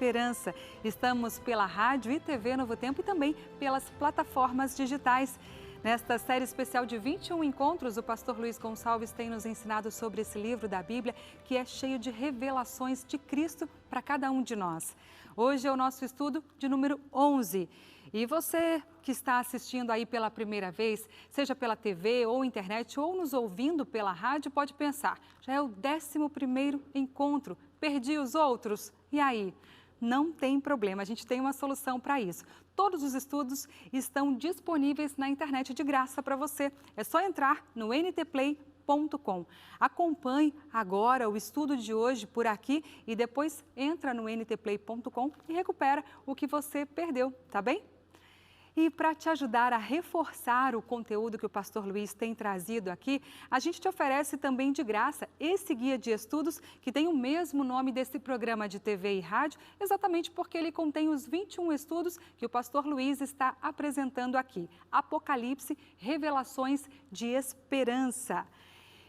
Esperança. Estamos pela rádio e TV Novo Tempo e também pelas plataformas digitais. Nesta série especial de 21 encontros, o pastor Luiz Gonçalves tem nos ensinado sobre esse livro da Bíblia que é cheio de revelações de Cristo para cada um de nós. Hoje é o nosso estudo de número 11. E você que está assistindo aí pela primeira vez, seja pela TV ou internet ou nos ouvindo pela rádio, pode pensar, já é o 11º encontro, perdi os outros, e aí? Não tem problema, a gente tem uma solução para isso. Todos os estudos estão disponíveis na internet de graça para você. É só entrar no ntplay.com. Acompanhe agora o estudo de hoje por aqui e depois entra no ntplay.com e recupera o que você perdeu, tá bem? E para te ajudar a reforçar o conteúdo que o pastor Luiz tem trazido aqui, a gente te oferece também de graça esse guia de estudos que tem o mesmo nome desse programa de TV e rádio, exatamente porque ele contém os 21 estudos que o pastor Luiz está apresentando aqui. Apocalipse, Revelações de Esperança.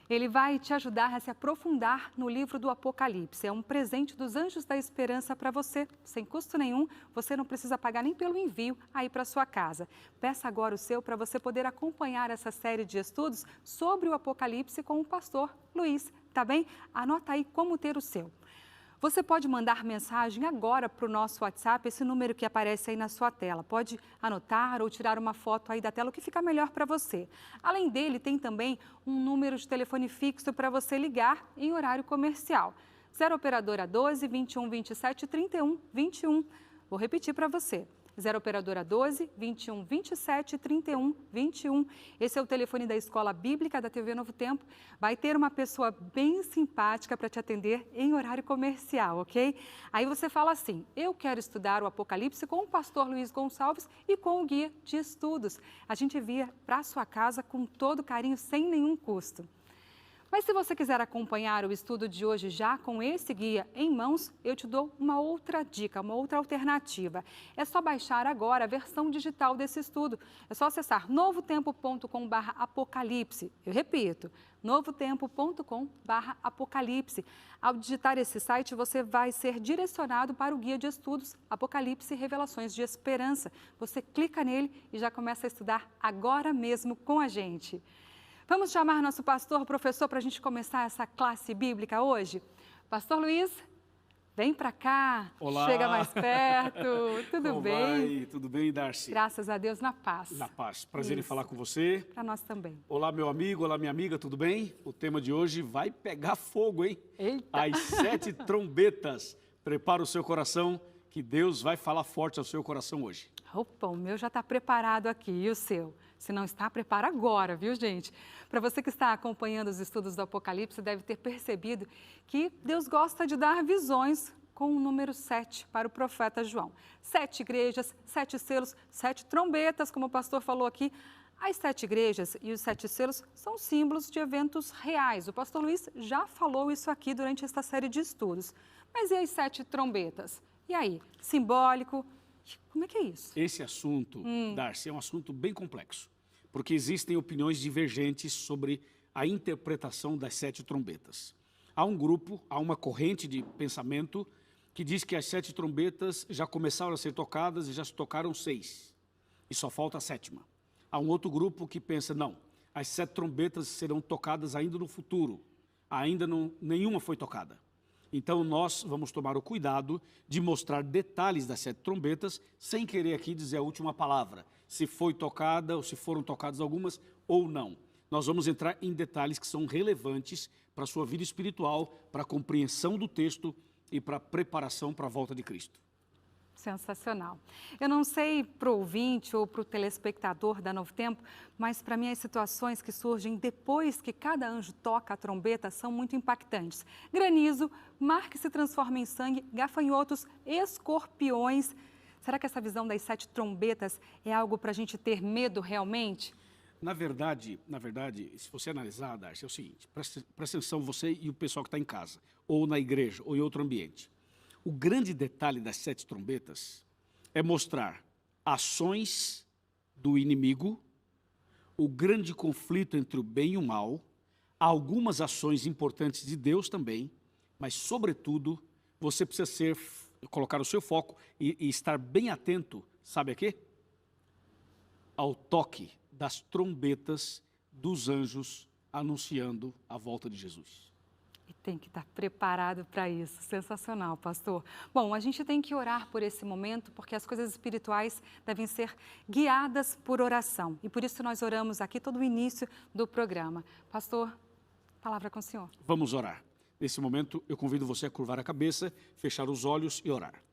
Ele vai te ajudar a se aprofundar no livro do Apocalipse. É um presente dos Anjos da Esperança para você, sem custo nenhum. Você não precisa pagar nem pelo envio aí para sua casa. Peça agora o seu para você poder acompanhar essa série de estudos sobre o Apocalipse com o pastor Luiz, tá bem? Anota aí como ter o seu. Você pode mandar mensagem agora para o nosso WhatsApp, esse número que aparece aí na sua tela. Pode anotar ou tirar uma foto aí da tela, o que fica melhor para você. Além dele, tem também um número de telefone fixo para você ligar em horário comercial. 0 operadora 12 21 27 31 21. Vou repetir para você. 0 operadora 12 21 27 31 21. Esse é o telefone da Escola Bíblica da TV Novo Tempo. Vai ter uma pessoa bem simpática para te atender em horário comercial, ok? Aí você fala assim, eu quero estudar o Apocalipse com o pastor Luiz Gonçalves e com o guia de estudos. A gente envia para sua casa com todo carinho, sem nenhum custo. Mas se você quiser acompanhar o estudo de hoje já com esse guia em mãos, eu te dou uma outra dica, uma outra alternativa. É só baixar agora a versão digital desse estudo. É só acessar novotempo.com/apocalipse. Eu repito, novotempo.com/apocalipse. Ao digitar esse site, você vai ser direcionado para o guia de estudos Apocalipse e Revelações de Esperança. Você clica nele e já começa a estudar agora mesmo com a gente. Vamos chamar nosso pastor, professor, para a gente começar essa classe bíblica hoje? Pastor Luiz, vem para cá. Olá. Chega mais perto. Tudo Como bem? vai? Tudo bem, Darcy? Graças a Deus, na paz. Na paz. Prazer Isso. em falar com você. Para nós também. Olá, meu amigo, olá, minha amiga, tudo bem? O tema de hoje vai pegar fogo, hein? Eita. As 7 trombetas. Prepara o seu coração, que Deus vai falar forte ao seu coração hoje. Opa, o meu já está preparado aqui, e o seu? Se não está, prepara agora, viu, gente? Para você que está acompanhando os estudos do Apocalipse, deve ter percebido que Deus gosta de dar visões com o número 7 para o profeta João. 7 igrejas, 7 selos, 7 trombetas, como o pastor falou aqui. As 7 igrejas e os 7 selos são símbolos de eventos reais. O pastor Luiz já falou isso aqui durante esta série de estudos. Mas e as 7 trombetas? E aí, simbólico? Como é que é isso? Esse assunto, Darcy, é um assunto bem complexo, porque existem opiniões divergentes sobre a interpretação das 7 trombetas. Há um grupo, há uma corrente de pensamento que diz que as 7 trombetas já começaram a ser tocadas e já se tocaram 6, e só falta a 7ª. Há um outro grupo que pensa, não, as 7 trombetas serão tocadas ainda no futuro, ainda não, nenhuma foi tocada. Então, nós vamos tomar o cuidado de mostrar detalhes das 7 trombetas, sem querer aqui dizer a última palavra, se foi tocada ou se foram tocadas algumas ou não. Nós vamos entrar em detalhes que são relevantes para a sua vida espiritual, para a compreensão do texto e para a preparação para a volta de Cristo. Sensacional. Eu não sei para o ouvinte ou para o telespectador da Novo Tempo, mas para mim as situações que surgem depois que cada anjo toca a trombeta são muito impactantes. Granizo, mar que se transforma em sangue, gafanhotos, escorpiões. Será que essa visão das 7 trombetas é algo para a gente ter medo realmente? Na verdade, se você analisar, Darcy, é o seguinte, presta atenção você e o pessoal que está em casa, ou na igreja, ou em outro ambiente. O grande detalhe das 7 trombetas é mostrar ações do inimigo, o grande conflito entre o bem e o mal, algumas ações importantes de Deus também, mas, sobretudo, você precisa ser colocar o seu foco e estar bem atento, sabe a quê? Ao toque das trombetas dos anjos anunciando a volta de Jesus. E tem que estar preparado para isso. Sensacional, pastor. Bom, a gente tem que orar por esse momento, porque as coisas espirituais devem ser guiadas por oração. E por isso nós oramos aqui todo o início do programa. Pastor, palavra com o senhor. Vamos orar. Nesse momento, eu convido você a curvar a cabeça, fechar os olhos e orar.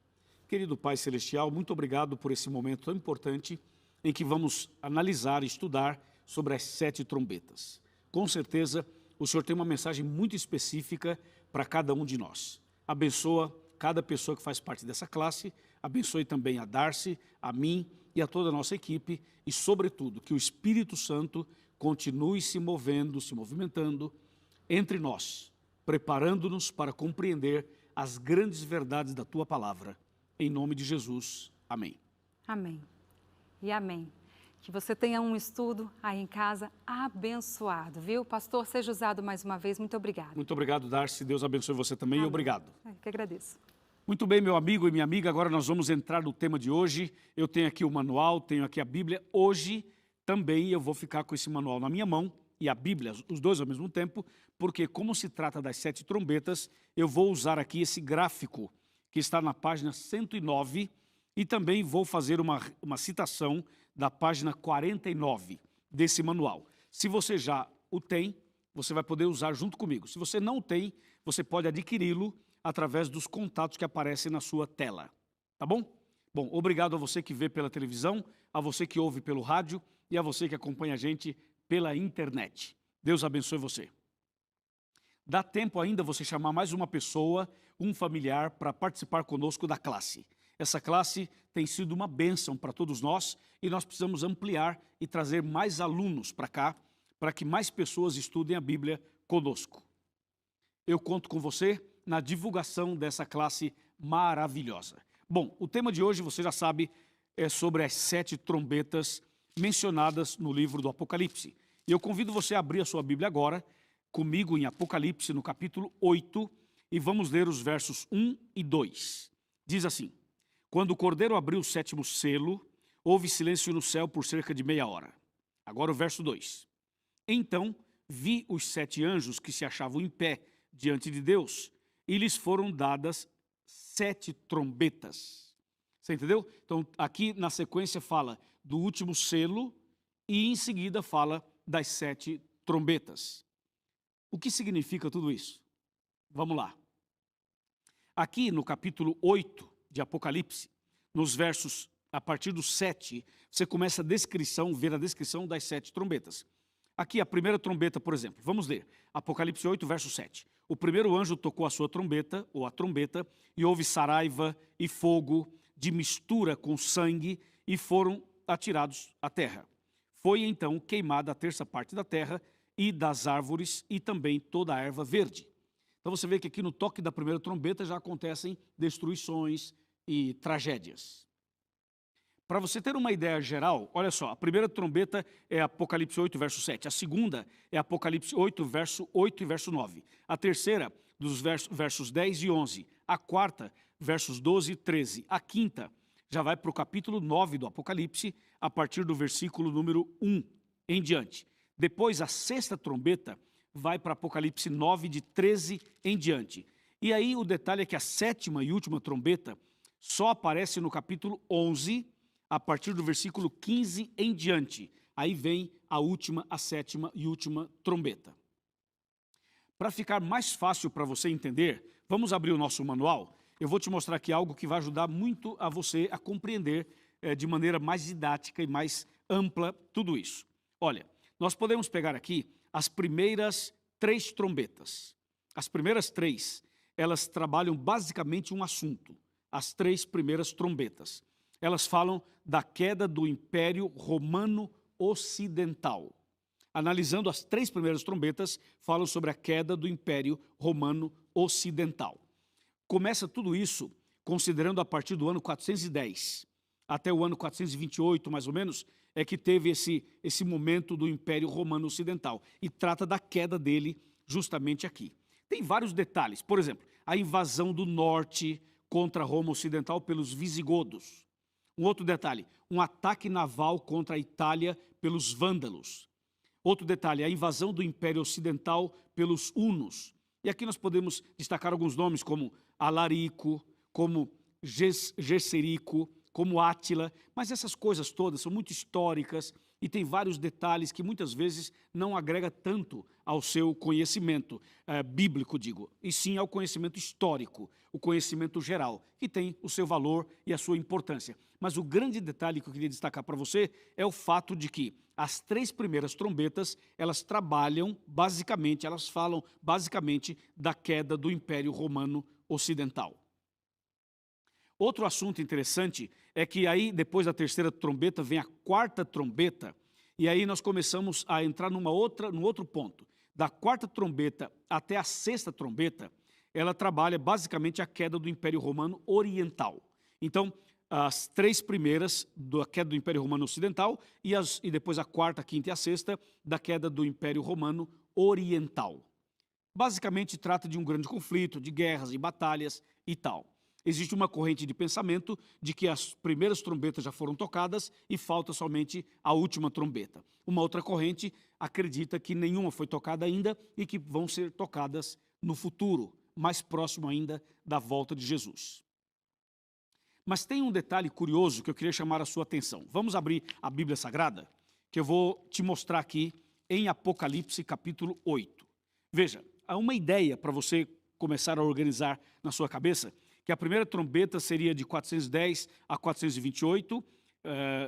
Querido Pai Celestial, muito obrigado por esse momento tão importante em que vamos analisar e estudar sobre as 7 trombetas. Com certeza, o Senhor tem uma mensagem muito específica para cada um de nós. Abençoa cada pessoa que faz parte dessa classe, abençoe também a Darcy, a mim e a toda a nossa equipe e, sobretudo, que o Espírito Santo continue se movendo, se movimentando entre nós, preparando-nos para compreender as grandes verdades da Tua Palavra. Em nome de Jesus. Amém. Amém. E amém. Que você tenha um estudo aí em casa abençoado, viu? Pastor, seja usado mais uma vez. Muito obrigada. Muito obrigado, Darcy. Deus abençoe você também. Amém. E obrigado. Eu que agradeço. Muito bem, meu amigo e minha amiga. Agora nós vamos entrar no tema de hoje. Eu tenho aqui o manual, tenho aqui a Bíblia. Hoje também eu vou ficar com esse manual na minha mão e a Bíblia, os dois ao mesmo tempo, porque como se trata das 7 trombetas, eu vou usar aqui esse gráfico que está na página 109 e também vou fazer uma citação da página 49 desse manual. Se você já o tem, você vai poder usar junto comigo. Se você não tem, você pode adquiri-lo através dos contatos que aparecem na sua tela. Tá bom? Bom, obrigado a você que vê pela televisão, a você que ouve pelo rádio e a você que acompanha a gente pela internet. Deus abençoe você. Dá tempo ainda você chamar mais uma pessoa, um familiar, para participar conosco da classe. Essa classe tem sido uma bênção para todos nós e nós precisamos ampliar e trazer mais alunos para cá, para que mais pessoas estudem a Bíblia conosco. Eu conto com você na divulgação dessa classe maravilhosa. Bom, o tema de hoje, você já sabe, é sobre as 7 trombetas mencionadas no livro do Apocalipse. E eu convido você a abrir a sua Bíblia agora, comigo em Apocalipse, no capítulo 8, e vamos ler os versos 1 e 2. Diz assim: Quando o Cordeiro abriu o 7º selo, houve silêncio no céu por cerca de meia hora. Agora o verso 2. Então vi os 7 anjos que se achavam em pé diante de Deus, e lhes foram dadas 7 trombetas. Você entendeu? Então aqui na sequência fala do último selo e em seguida fala das 7 trombetas. O que significa tudo isso? Vamos lá. Aqui no capítulo 8 de Apocalipse, nos versos a partir do 7, você começa a descrição, ver a descrição das 7 trombetas. Aqui a primeira trombeta, por exemplo, vamos ler. Apocalipse 8, verso 7. O primeiro anjo tocou a sua trombeta, ou a trombeta, e houve saraiva e fogo de mistura com sangue, e foram atirados à terra. Foi então queimada a terça parte da terra e das árvores e também toda a erva verde. Então você vê que aqui no toque da primeira trombeta já acontecem destruições e tragédias. Para você ter uma ideia geral, olha só, a primeira trombeta é Apocalipse 8, verso 7. A segunda é Apocalipse 8, verso 8 e verso 9. A terceira, dos versos 10 e 11. A quarta, versos 12 e 13. A quinta, já vai para o capítulo 9 do Apocalipse, a partir do versículo número 1 em diante. Depois, a sexta trombeta vai para Apocalipse 9, de 13 em diante. E aí o detalhe é que a sétima e última trombeta só aparece no capítulo 11, a partir do versículo 15 em diante. Aí vem a última, a sétima e última trombeta. Para ficar mais fácil para você entender, vamos abrir o nosso manual. Eu vou te mostrar aqui algo que vai ajudar muito a você a compreender de maneira mais didática e mais ampla tudo isso. Olha, nós podemos pegar aqui as primeiras 3 trombetas. As primeiras 3, elas trabalham basicamente um assunto. As 3 primeiras trombetas. Elas falam da queda do Império Romano Ocidental. Analisando as 3 primeiras trombetas, falam sobre a queda do Império Romano Ocidental. Começa tudo isso considerando a partir do ano 410, até o ano 428, mais ou menos, é que teve esse momento do Império Romano Ocidental. E trata da queda dele justamente aqui. Tem vários detalhes. Por exemplo, a invasão do norte contra Roma Ocidental pelos visigodos. Um outro detalhe, um ataque naval contra a Itália pelos vândalos. Outro detalhe, a invasão do Império Ocidental pelos hunos. E aqui nós podemos destacar alguns nomes como Alarico, como Gesserico, como Átila, mas essas coisas todas são muito históricas e tem vários detalhes que muitas vezes não agrega tanto ao seu conhecimento bíblico, digo, e sim ao conhecimento histórico, o conhecimento geral, que tem o seu valor e a sua importância. Mas o grande detalhe que eu queria destacar para você é o fato de que as 3 primeiras trombetas, elas trabalham basicamente, elas falam basicamente da queda do Império Romano Ocidental. Outro assunto interessante é que aí, depois da 3ª trombeta, vem a 4ª trombeta, e aí nós começamos a entrar num outro ponto. Da 4ª trombeta até a 6ª trombeta, ela trabalha basicamente a queda do Império Romano Oriental. Então, as 3 primeiras da queda do Império Romano Ocidental e depois a 4ª, a 5ª e a 6ª da queda do Império Romano Oriental. Basicamente, trata de um grande conflito, de guerras e batalhas e tal. Existe uma corrente de pensamento de que as primeiras trombetas já foram tocadas e falta somente a última trombeta. Uma outra corrente acredita que nenhuma foi tocada ainda e que vão ser tocadas no futuro, mais próximo ainda da volta de Jesus. Mas tem um detalhe curioso que eu queria chamar a sua atenção. Vamos abrir a Bíblia Sagrada, que eu vou te mostrar aqui em Apocalipse capítulo 8. Veja, há uma ideia para você começar a organizar na sua cabeça, que a primeira trombeta seria de 410 a 428,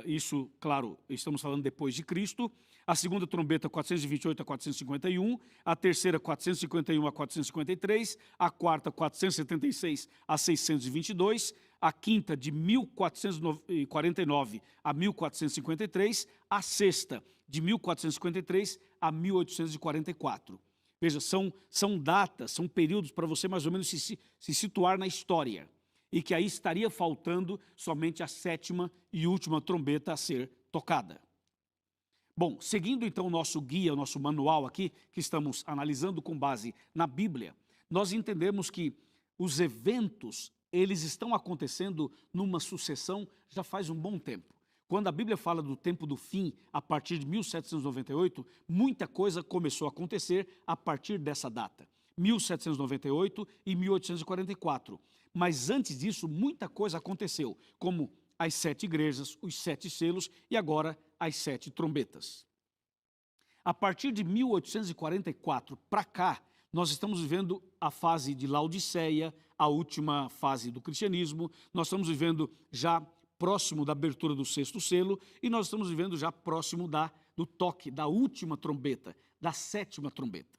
isso, claro, estamos falando depois de Cristo. A segunda trombeta, 428 a 451, a terceira, 451 a 453, a quarta, 476 a 622, a quinta, de 1449 a 1453, a sexta, de 1453 a 1844. Veja, são datas, são períodos para você mais ou menos se situar na história. E que aí estaria faltando somente a 7ª e última trombeta a ser tocada. Bom, seguindo então o nosso guia, o nosso manual aqui, que estamos analisando com base na Bíblia, nós entendemos que os eventos, eles estão acontecendo numa sucessão já faz um bom tempo. Quando a Bíblia fala do tempo do fim, a partir de 1798, muita coisa começou a acontecer a partir dessa data, 1798 e 1844. Mas antes disso, muita coisa aconteceu, como as 7 igrejas, os 7 selos e agora as 7 trombetas. A partir de 1844 para cá, nós estamos vivendo a fase de Laodiceia, a última fase do cristianismo, nós estamos vivendo já próximo da abertura do 6º selo e nós estamos vivendo já próximo do toque da última trombeta, da 7ª trombeta.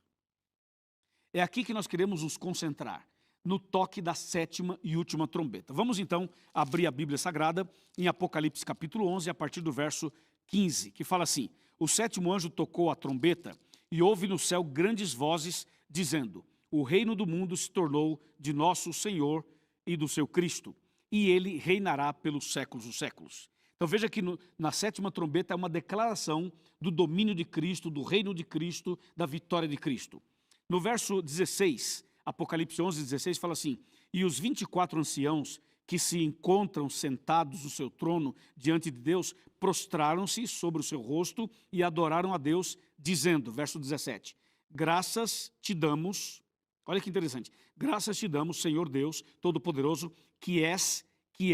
É aqui que nós queremos nos concentrar, no toque da 7ª e última trombeta. Vamos então abrir a Bíblia Sagrada em Apocalipse capítulo 11, a partir do verso 15, que fala assim: o 7º anjo tocou a trombeta e houve no céu grandes vozes dizendo: o reino do mundo se tornou de nosso Senhor e do seu Cristo, e ele reinará pelos séculos dos séculos. Então veja que na 7ª trombeta é uma declaração do domínio de Cristo, do reino de Cristo, da vitória de Cristo. No verso 16, Apocalipse 11, 16, fala assim: e os 24 anciãos que se encontram sentados no seu trono diante de Deus, prostraram-se sobre o seu rosto e adoraram a Deus, dizendo, verso 17, graças te damos, olha que interessante, graças te damos, Senhor Deus Todo-Poderoso, que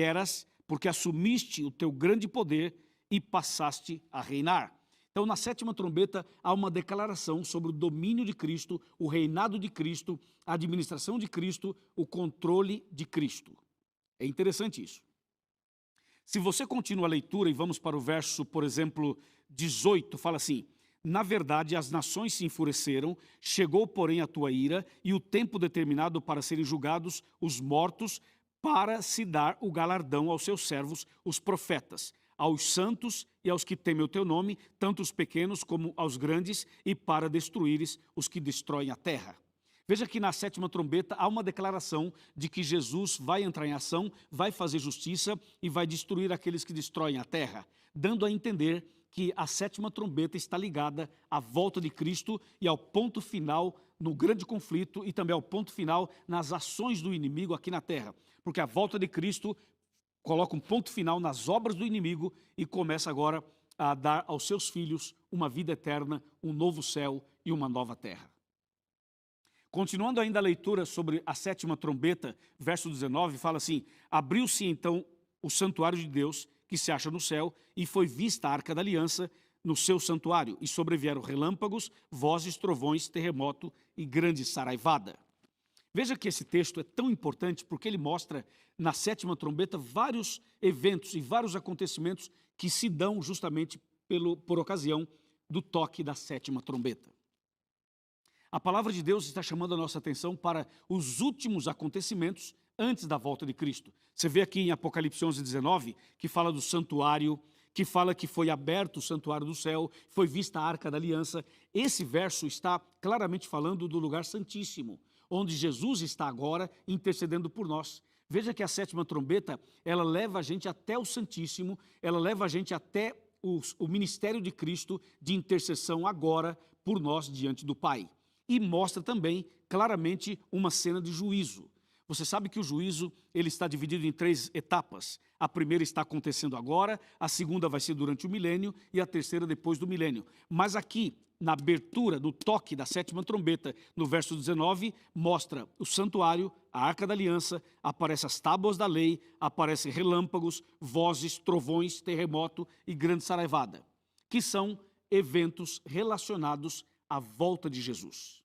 eras, porque assumiste o teu grande poder e passaste a reinar. Então, na 7ª trombeta, há uma declaração sobre o domínio de Cristo, o reinado de Cristo, a administração de Cristo, o controle de Cristo. É interessante isso. Se você continua a leitura e vamos para o verso, por exemplo, 18, fala assim: na verdade, as nações se enfureceram, chegou, porém, a tua ira e o tempo determinado para serem julgados os mortos, para se dar o galardão aos seus servos, os profetas, aos santos e aos que temem o teu nome, tanto os pequenos como aos grandes, e para destruíres os que destroem a terra. Veja que na 7ª trombeta há uma declaração de que Jesus vai entrar em ação, vai fazer justiça e vai destruir aqueles que destroem a terra, dando a entender que a 7ª trombeta está ligada à volta de Cristo e ao ponto final no grande conflito e também ao ponto final nas ações do inimigo aqui na terra. porque a volta de Cristo coloca um ponto final nas obras do inimigo e começa agora a dar aos seus filhos uma vida eterna, um novo céu e uma nova terra. Continuando ainda a leitura sobre a sétima trombeta, verso 19, fala assim: abriu-se então o santuário de Deus, que se acha no céu, e foi vista a arca da aliança no seu santuário, e sobrevieram relâmpagos, vozes, trovões, terremoto e grande saraivada. Veja que esse texto é tão importante porque ele mostra na sétima trombeta vários eventos e vários acontecimentos que se dão justamente por ocasião do toque da sétima trombeta. A palavra de Deus está chamando a nossa atenção para os últimos acontecimentos antes da volta de Cristo. Você vê aqui em Apocalipse 11:19, que fala do santuário, que fala que foi aberto o santuário do céu, foi vista a arca da aliança. Esse verso está claramente falando do lugar santíssimo, onde Jesus está agora intercedendo por nós. Veja que a sétima trombeta, ela leva a gente até o Santíssimo, ela leva a gente até o ministério de Cristo de intercessão agora por nós diante do Pai. E mostra também claramente uma cena de juízo. Você sabe que o juízo ele está dividido em 3 etapas. A primeira está acontecendo agora, a segunda vai ser durante o milênio e a terceira depois do milênio. Mas aqui, na abertura do toque da sétima trombeta, no verso 19, mostra o santuário, a arca da aliança, aparecem as tábuas da lei, aparecem relâmpagos, vozes, trovões, terremoto e grande saraivada, que são eventos relacionados à volta de Jesus.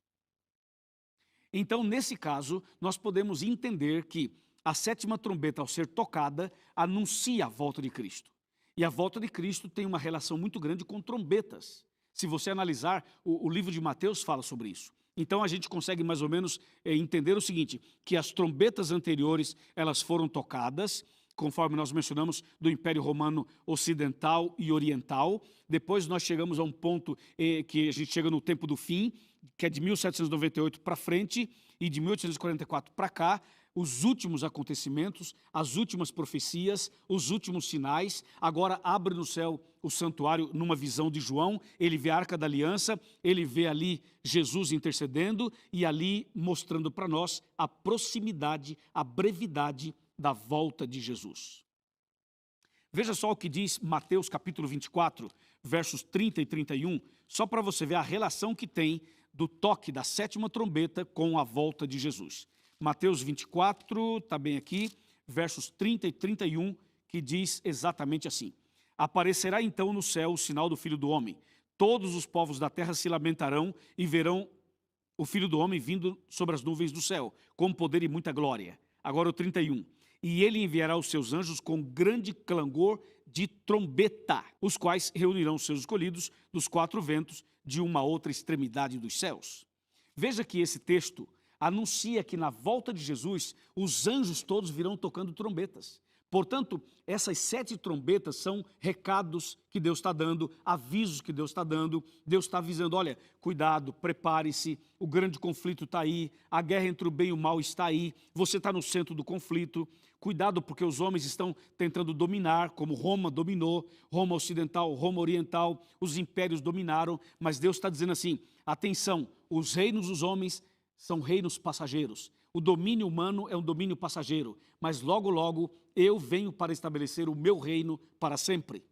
Então, nesse caso, nós podemos entender que a sétima trombeta, ao ser tocada, anuncia a volta de Cristo. E a volta de Cristo tem uma relação muito grande com trombetas. Se você analisar, o livro de Mateus fala sobre isso. Então a gente consegue mais ou menos entender o seguinte, que as trombetas anteriores, elas foram tocadas, conforme nós mencionamos, do Império Romano Ocidental e Oriental. Depois nós chegamos a um ponto que a gente chega no tempo do fim, que é de 1798 para frente e de 1844 para cá, os últimos acontecimentos, as últimas profecias, os últimos sinais. Agora abre no céu o santuário numa visão de João, ele vê a Arca da Aliança, ele vê ali Jesus intercedendo e ali mostrando para nós a proximidade, a brevidade da volta de Jesus. Veja só o que diz Mateus capítulo 24, versos 30 e 31, só para você ver a relação que tem do toque da sétima trombeta com a volta de Jesus. Mateus 24, está bem aqui, versos 30 e 31, que diz exatamente assim: aparecerá então no céu o sinal do Filho do Homem. Todos os povos da terra se lamentarão e verão o Filho do Homem vindo sobre as nuvens do céu, com poder e muita glória. Agora o 31. E ele enviará os seus anjos com grande clangor de trombeta, os quais reunirão os seus escolhidos dos 4 ventos de uma outra extremidade dos céus. Veja que esse texto anuncia que na volta de Jesus, os anjos todos virão tocando trombetas. Portanto, essas 7 trombetas são recados que Deus está dando, avisos que Deus está dando. Deus está avisando, olha, cuidado, prepare-se, o grande conflito está aí, a guerra entre o bem e o mal está aí, você está no centro do conflito. Cuidado porque os homens estão tentando dominar, como Roma dominou, Roma ocidental, Roma oriental, os impérios dominaram, mas Deus está dizendo assim, atenção, os reinos dos homens são reinos passageiros. O domínio humano é um domínio passageiro, mas logo, logo, eu venho para estabelecer o meu reino para sempre.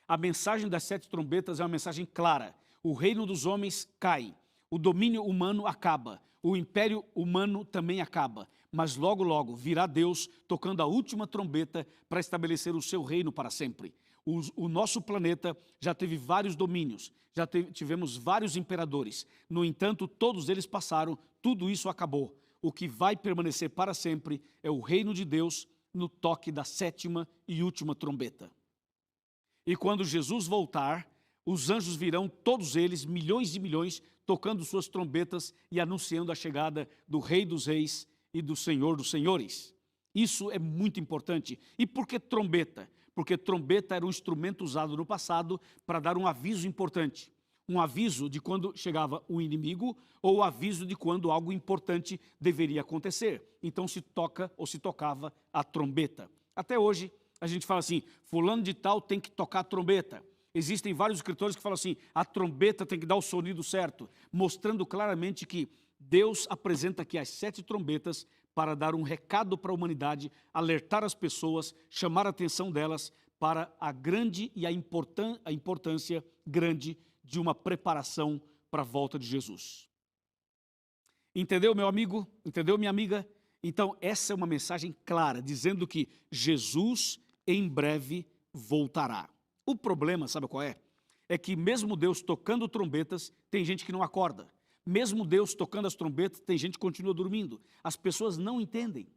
A mensagem das 7 trombetas é uma mensagem clara. O reino dos homens cai, o domínio humano acaba, o império humano também acaba, mas logo, logo virá Deus tocando a última trombeta para estabelecer o seu reino para sempre. O nosso planeta já teve vários domínios, já tivemos vários imperadores. No entanto, todos eles passaram, tudo isso acabou. O que vai permanecer para sempre é o reino de Deus no toque da 7ª e última trombeta. E quando Jesus voltar, os anjos virão, todos eles, milhões e milhões, tocando suas trombetas e anunciando a chegada do Rei dos Reis e do Senhor dos Senhores. Isso é muito importante. E por que trombeta? Porque trombeta era um instrumento usado no passado para dar um aviso importante. Um aviso de quando chegava um inimigo ou aviso de quando algo importante deveria acontecer. Então se toca ou se tocava a trombeta. Até hoje a gente fala assim, fulano de tal tem que tocar a trombeta. Existem vários escritores que falam assim, a trombeta tem que dar o sonido certo, mostrando claramente que Deus apresenta aqui as 7 trombetas para dar um recado para a humanidade, alertar as pessoas, chamar a atenção delas para a grande e a importância grande de uma preparação para a volta de Jesus. Entendeu, meu amigo? Entendeu, minha amiga? Então, essa é uma mensagem clara, dizendo que Jesus em breve voltará. O problema, sabe qual é? É que mesmo Deus tocando trombetas, tem gente que não acorda. Mesmo Deus tocando as trombetas, tem gente que continua dormindo. As pessoas não entendem.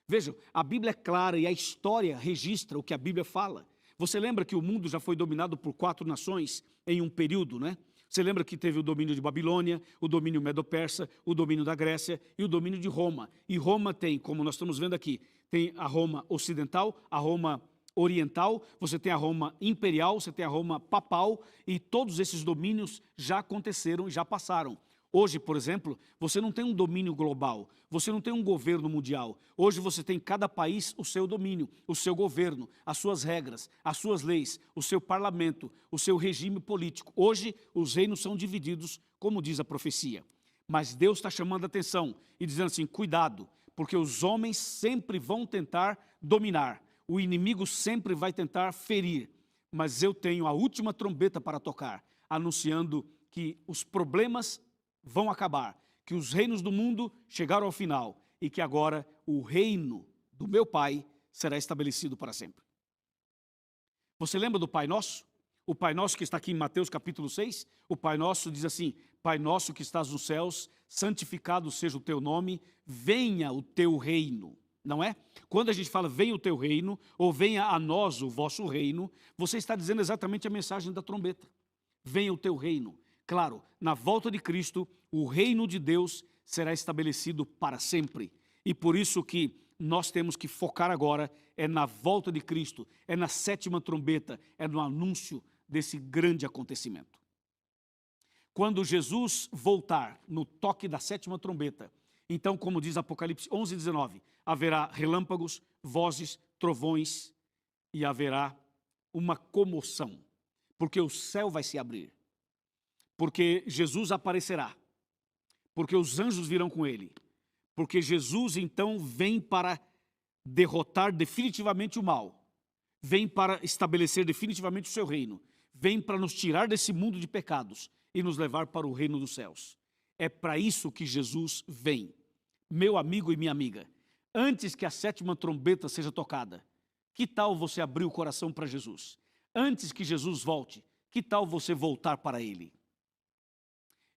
Vejam, a Bíblia é clara e a história registra o que a Bíblia fala. Você lembra que o mundo já foi dominado por 4 nações em um período, né? Você lembra que teve o domínio de Babilônia, o domínio medo-persa, o domínio da Grécia e o domínio de Roma. E Roma tem, como nós estamos vendo aqui, tem a Roma ocidental, a Roma oriental, você tem a Roma imperial, você tem a Roma papal, e todos esses domínios já aconteceram e já passaram. Hoje, por exemplo, você não tem um domínio global, você não tem um governo mundial. Hoje você tem cada país o seu domínio, o seu governo, as suas regras, as suas leis, o seu parlamento, o seu regime político. Hoje os reinos são divididos, como diz a profecia. Mas Deus está chamando a atenção e dizendo assim, cuidado, porque os homens sempre vão tentar dominar, o inimigo sempre vai tentar ferir. Mas eu tenho a última trombeta para tocar, anunciando que os problemas vão acabar, que os reinos do mundo chegaram ao final e que agora o reino do meu Pai será estabelecido para sempre. Você lembra do Pai Nosso? O Pai Nosso que está aqui em Mateus capítulo 6, o Pai Nosso diz assim, Pai Nosso que estás nos céus, santificado seja o teu nome, venha o teu reino, não é? Quando a gente fala venha o teu reino, ou venha a nós o vosso reino, você está dizendo exatamente a mensagem da trombeta. Venha o teu reino. Claro, na volta de Cristo, o reino de Deus será estabelecido para sempre. E por isso que nós temos que focar agora é na volta de Cristo, é na 7ª trombeta, é no anúncio desse grande acontecimento. Quando Jesus voltar no toque da 7ª trombeta, então, como diz Apocalipse 11:19, haverá relâmpagos, vozes, trovões e haverá uma comoção, porque o céu vai se abrir. Porque Jesus aparecerá, porque os anjos virão com ele, porque Jesus então vem para derrotar definitivamente o mal, vem para estabelecer definitivamente o seu reino, vem para nos tirar desse mundo de pecados e nos levar para o reino dos céus. É para isso que Jesus vem. Meu amigo e minha amiga, antes que a 7ª trombeta seja tocada, que tal você abrir o coração para Jesus? Antes que Jesus volte, que tal você voltar para Ele?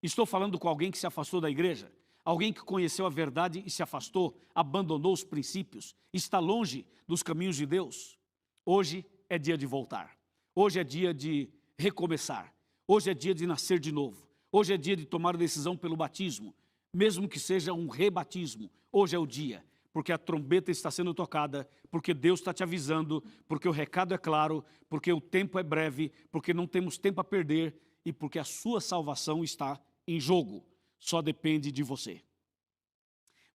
Estou falando com alguém que se afastou da igreja, alguém que conheceu a verdade e se afastou, abandonou os princípios, está longe dos caminhos de Deus. Hoje é dia de voltar, hoje é dia de recomeçar, hoje é dia de nascer de novo, hoje é dia de tomar a decisão pelo batismo, mesmo que seja um rebatismo, hoje é o dia, porque a trombeta está sendo tocada, porque Deus está te avisando, porque o recado é claro, porque o tempo é breve, porque não temos tempo a perder e porque a sua salvação está em jogo, só depende de você.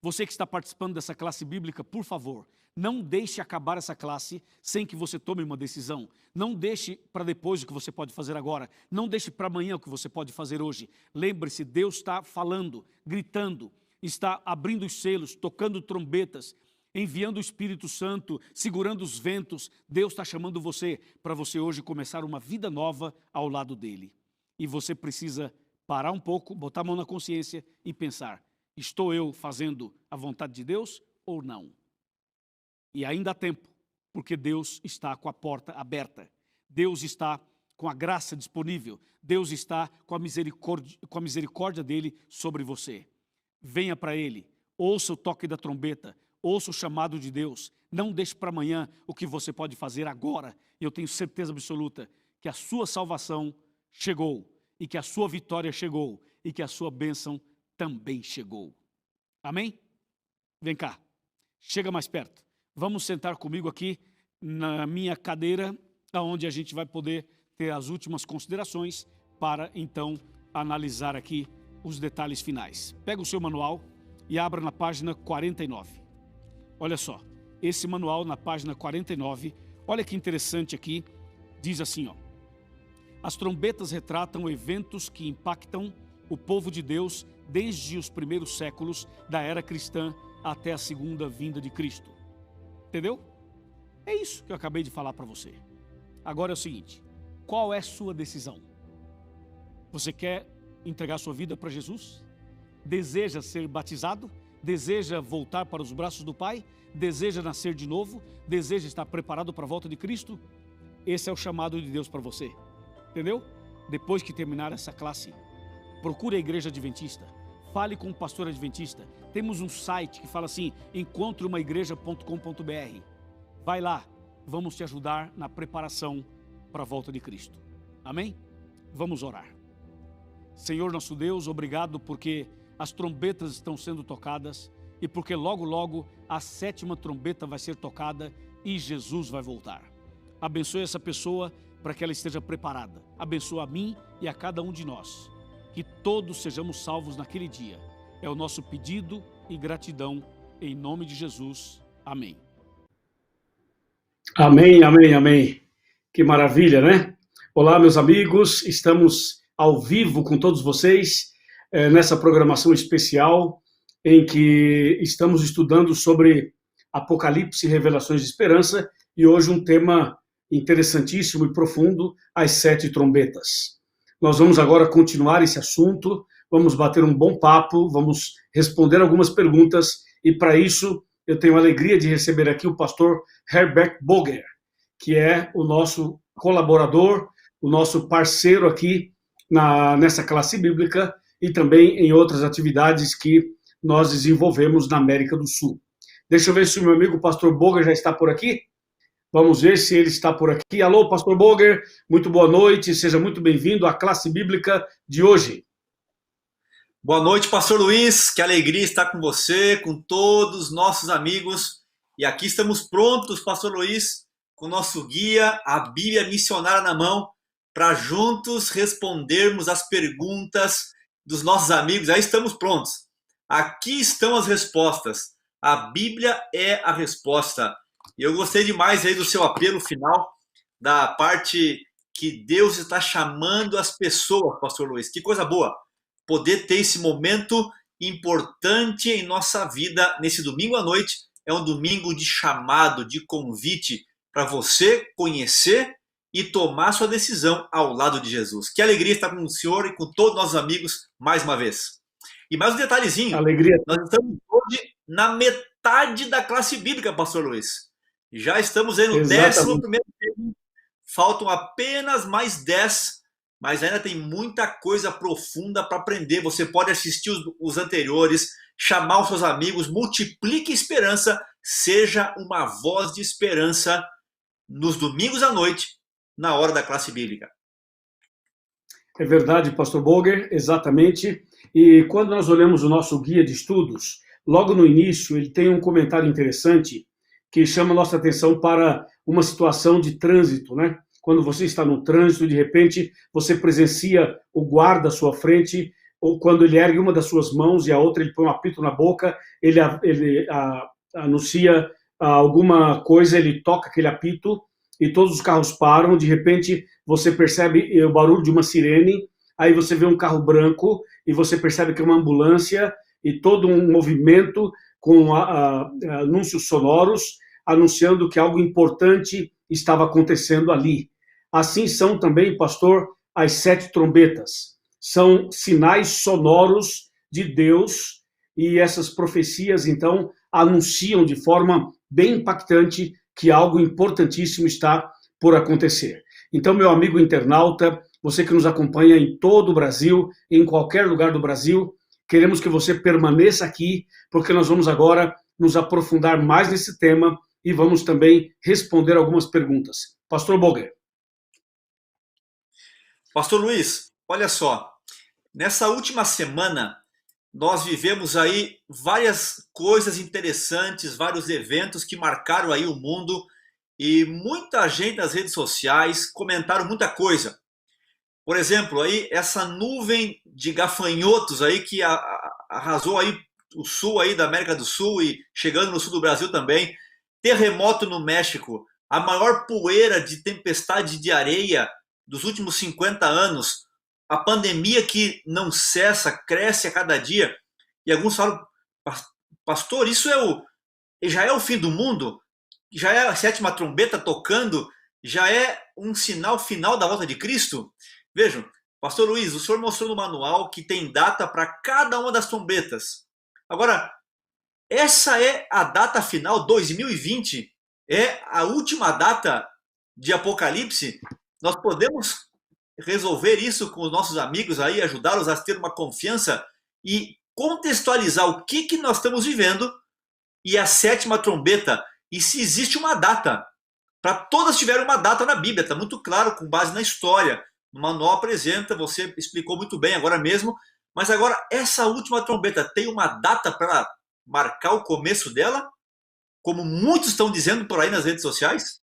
Você que está participando dessa classe bíblica, por favor, não deixe acabar essa classe sem que você tome uma decisão. Não deixe para depois o que você pode fazer agora. Não deixe para amanhã o que você pode fazer hoje. Lembre-se, Deus está falando, gritando, está abrindo os selos, tocando trombetas, enviando o Espírito Santo, segurando os ventos. Deus está chamando você para você hoje começar uma vida nova ao lado dele. E você precisa parar um pouco, botar a mão na consciência e pensar, estou eu fazendo a vontade de Deus ou não? E ainda há tempo, porque Deus está com a porta aberta. Deus está com a graça disponível. Deus está com a misericórdia dele sobre você. Venha para ele, ouça o toque da trombeta, ouça o chamado de Deus. Não deixe para amanhã o que você pode fazer agora. E eu tenho certeza absoluta que a sua salvação chegou, e que a sua vitória chegou, e que a sua bênção também chegou. Amém? Vem cá, chega mais perto. Vamos sentar comigo aqui na minha cadeira, onde a gente vai poder ter as últimas considerações para, então, analisar aqui os detalhes finais. Pega o seu manual e abra na página 49. Olha só, esse manual na página 49, olha que interessante aqui, diz assim, ó. As trombetas retratam eventos que impactam o povo de Deus desde os primeiros séculos da era cristã até a segunda vinda de Cristo. Entendeu? É isso que eu acabei de falar para você. Agora é o seguinte, qual é a sua decisão? Você quer entregar sua vida para Jesus? Deseja ser batizado? Deseja voltar para os braços do Pai? Deseja nascer de novo? Deseja estar preparado para a volta de Cristo? Esse é o chamado de Deus para você. Entendeu? Depois que terminar essa classe, procure a igreja adventista. Fale com o pastor adventista. Temos um site que fala assim, encontreumaigreja.com.br. Vai lá, vamos te ajudar na preparação para a volta de Cristo. Amém? Vamos orar. Senhor nosso Deus, obrigado porque as trombetas estão sendo tocadas e porque logo, logo a 7ª trombeta vai ser tocada e Jesus vai voltar. Abençoe essa pessoa para que ela esteja preparada. Abençoa a mim e a cada um de nós. Que todos sejamos salvos naquele dia. É o nosso pedido e gratidão em nome de Jesus. Amém. Amém, amém, amém. Que maravilha, né? Olá, meus amigos. Estamos ao vivo com todos vocês nessa programação especial em que estamos estudando sobre Apocalipse e Revelações de Esperança e hoje um tema interessantíssimo e profundo, as 7 trombetas. Nós vamos agora continuar esse assunto, vamos bater um bom papo, vamos responder algumas perguntas e para isso eu tenho a alegria de receber aqui o pastor Herbert Boger, que é o nosso colaborador, o nosso parceiro aqui nessa classe bíblica e também em outras atividades que nós desenvolvemos na América do Sul. Deixa eu ver se o meu amigo pastor Boger já está por aqui. Vamos ver se ele está por aqui. Alô, pastor Boger, muito boa noite, seja muito bem-vindo à classe bíblica de hoje. Boa noite, pastor Luiz, que alegria estar com você, com todos os nossos amigos. E aqui estamos prontos, pastor Luiz, com o nosso guia, a Bíblia Missionária na mão, para juntos respondermos as perguntas dos nossos amigos. Aí estamos prontos. Aqui estão as respostas. A Bíblia é a resposta. E eu gostei demais aí do seu apelo final, da parte que Deus está chamando as pessoas, pastor Luiz. Que coisa boa poder ter esse momento importante em nossa vida nesse domingo à noite. É um domingo de chamado, de convite para você conhecer e tomar sua decisão ao lado de Jesus. Que alegria estar com o senhor e com todos os nossos amigos mais uma vez. E mais um detalhezinho. Alegria. Nós estamos hoje na metade da classe bíblica, pastor Luiz. Já estamos aí no 11º tema. Faltam apenas mais 10, mas ainda tem muita coisa profunda para aprender. Você pode assistir os anteriores, chamar os seus amigos, multiplique esperança, seja uma voz de esperança nos domingos à noite, na hora da classe bíblica. É verdade, pastor Boger, exatamente. E quando nós olhamos o nosso guia de estudos, logo no início ele tem um comentário interessante que chama nossa atenção para uma situação de trânsito, né? Quando você está no trânsito, de repente, você presencia o guarda à sua frente, ou quando ele ergue uma das suas mãos e a outra ele põe um apito na boca, ele anuncia alguma coisa, ele toca aquele apito e todos os carros param, de repente você percebe o barulho de uma sirene, aí você vê um carro branco e você percebe que é uma ambulância e todo um movimento com anúncios sonoros anunciando que algo importante estava acontecendo ali. Assim são também, pastor, as 7 trombetas. São sinais sonoros de Deus e essas profecias, então, anunciam de forma bem impactante que algo importantíssimo está por acontecer. Então, meu amigo internauta, você que nos acompanha em todo o Brasil, em qualquer lugar do Brasil, queremos que você permaneça aqui, porque nós vamos agora nos aprofundar mais nesse tema e vamos também responder algumas perguntas. Pastor Boger. Pastor Luiz, olha só, nessa última semana nós vivemos aí várias coisas interessantes, vários eventos que marcaram aí o mundo e muita gente nas redes sociais comentaram muita coisa. Por exemplo, aí essa nuvem de gafanhotos aí que arrasou aí o sul aí da América do Sul e chegando no sul do Brasil também, terremoto no México, a maior poeira de tempestade de areia dos últimos 50 anos, a pandemia que não cessa, cresce a cada dia, e alguns falam, pastor, isso já é o fim do mundo? Já é a sétima trombeta tocando? Já é um sinal final da volta de Cristo? Vejam, pastor Luiz, o senhor mostrou no manual que tem data para cada uma das trombetas. Agora, essa é a data final, 2020, é a última data de Apocalipse. Nós podemos resolver isso com os nossos amigos aí, ajudá-los a ter uma confiança e contextualizar o que nós estamos vivendo e a sétima trombeta, e se existe uma data. Para todas tiveram uma data na Bíblia, está muito claro, com base na história. O manual apresenta, você explicou muito bem agora mesmo, mas agora essa última trombeta tem uma data para marcar o começo dela? Como muitos estão dizendo por aí nas redes sociais?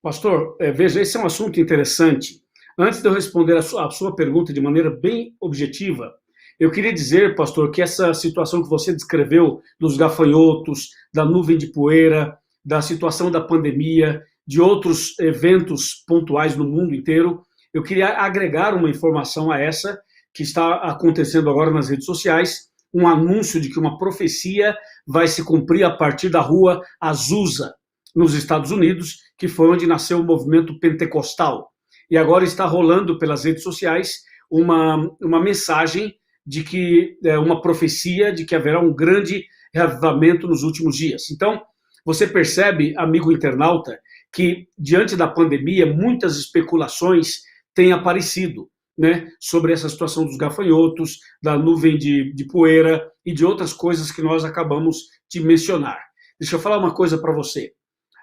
Pastor, veja, esse é um assunto interessante. Antes de eu responder a sua pergunta de maneira bem objetiva, eu queria dizer, pastor, que essa situação que você descreveu dos gafanhotos, da nuvem de poeira, da situação da pandemia, de outros eventos pontuais no mundo inteiro, eu queria agregar uma informação a essa que está acontecendo agora nas redes sociais, um anúncio de que uma profecia vai se cumprir a partir da rua Azusa, nos Estados Unidos, que foi onde nasceu o movimento pentecostal. E agora está rolando pelas redes sociais uma mensagem de que, uma profecia de que haverá um grande reavivamento nos últimos dias. Então, você percebe, amigo internauta, que diante da pandemia, muitas especulações têm aparecido, né, sobre essa situação dos gafanhotos, da nuvem de poeira e de outras coisas que nós acabamos de mencionar. Deixa eu falar uma coisa para você.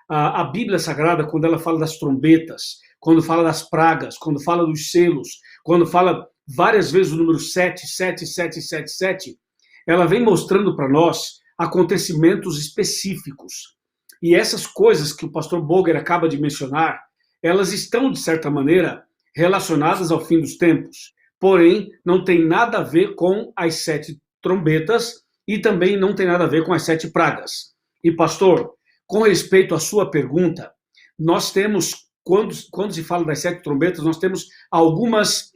A Bíblia Sagrada, quando ela fala das trombetas, quando fala das pragas, quando fala dos selos, quando fala várias vezes o número 7, ela vem mostrando para nós acontecimentos específicos. E essas coisas que o pastor Boger acaba de mencionar, elas estão, de certa maneira, relacionadas ao fim dos tempos. Porém, não tem nada a ver com as 7 trombetas e também não tem nada a ver com as 7 pragas. E, pastor, com respeito à sua pergunta, nós temos, quando se fala das 7 trombetas, nós temos algumas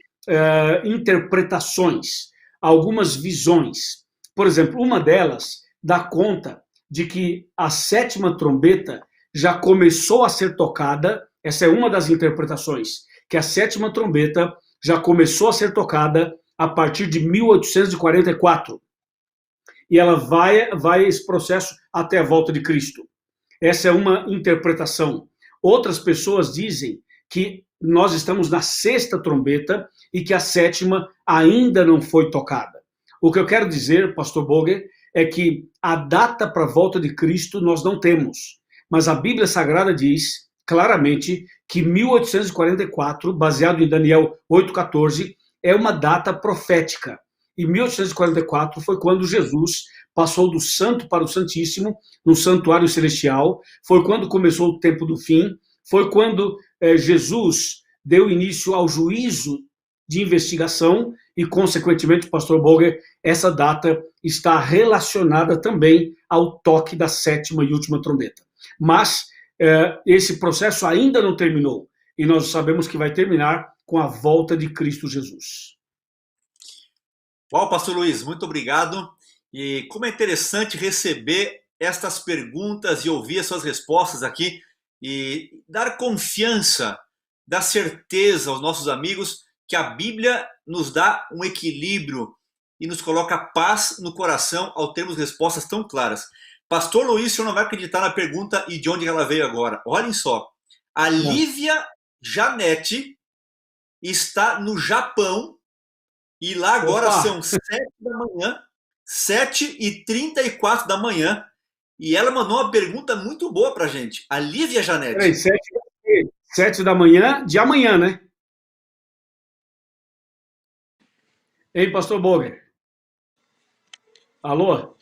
interpretações, algumas visões. Por exemplo, uma delas dá conta de que a 7ª trombeta já começou a ser tocada, essa é uma das interpretações, que a 7ª trombeta já começou a ser tocada a partir de 1844. E ela vai esse processo até a volta de Cristo. Essa é uma interpretação. Outras pessoas dizem que nós estamos na 6ª trombeta e que a 7ª ainda não foi tocada. O que eu quero dizer, pastor Boger, é que a data para a volta de Cristo nós não temos. Mas a Bíblia Sagrada diz claramente que 1844, baseado em Daniel 8,14, é uma data profética. E 1844 foi quando Jesus passou do Santo para o Santíssimo, no santuário celestial, foi quando começou o tempo do fim, foi quando Jesus deu início ao juízo de investigação e, consequentemente, pastor Boger, essa data está relacionada também ao toque da 7ª e última trombeta. Mas esse processo ainda não terminou e nós sabemos que vai terminar com a volta de Cristo Jesus. Uau, pastor Luiz, muito obrigado. E como é interessante receber estas perguntas e ouvir as suas respostas aqui e dar confiança, dar certeza aos nossos amigos que a Bíblia nos dá um equilíbrio e nos coloca paz no coração ao termos respostas tão claras. Pastor Luiz, o senhor não vai acreditar na pergunta e de onde ela veio agora. Olhem só, a Lívia Janete está no Japão e lá agora são 7 da manhã, 7h34 da manhã, e ela mandou uma pergunta muito boa pra gente. A Lívia Janete. Peraí, 7 da manhã de amanhã, né? Ei, pastor Boger. Alô?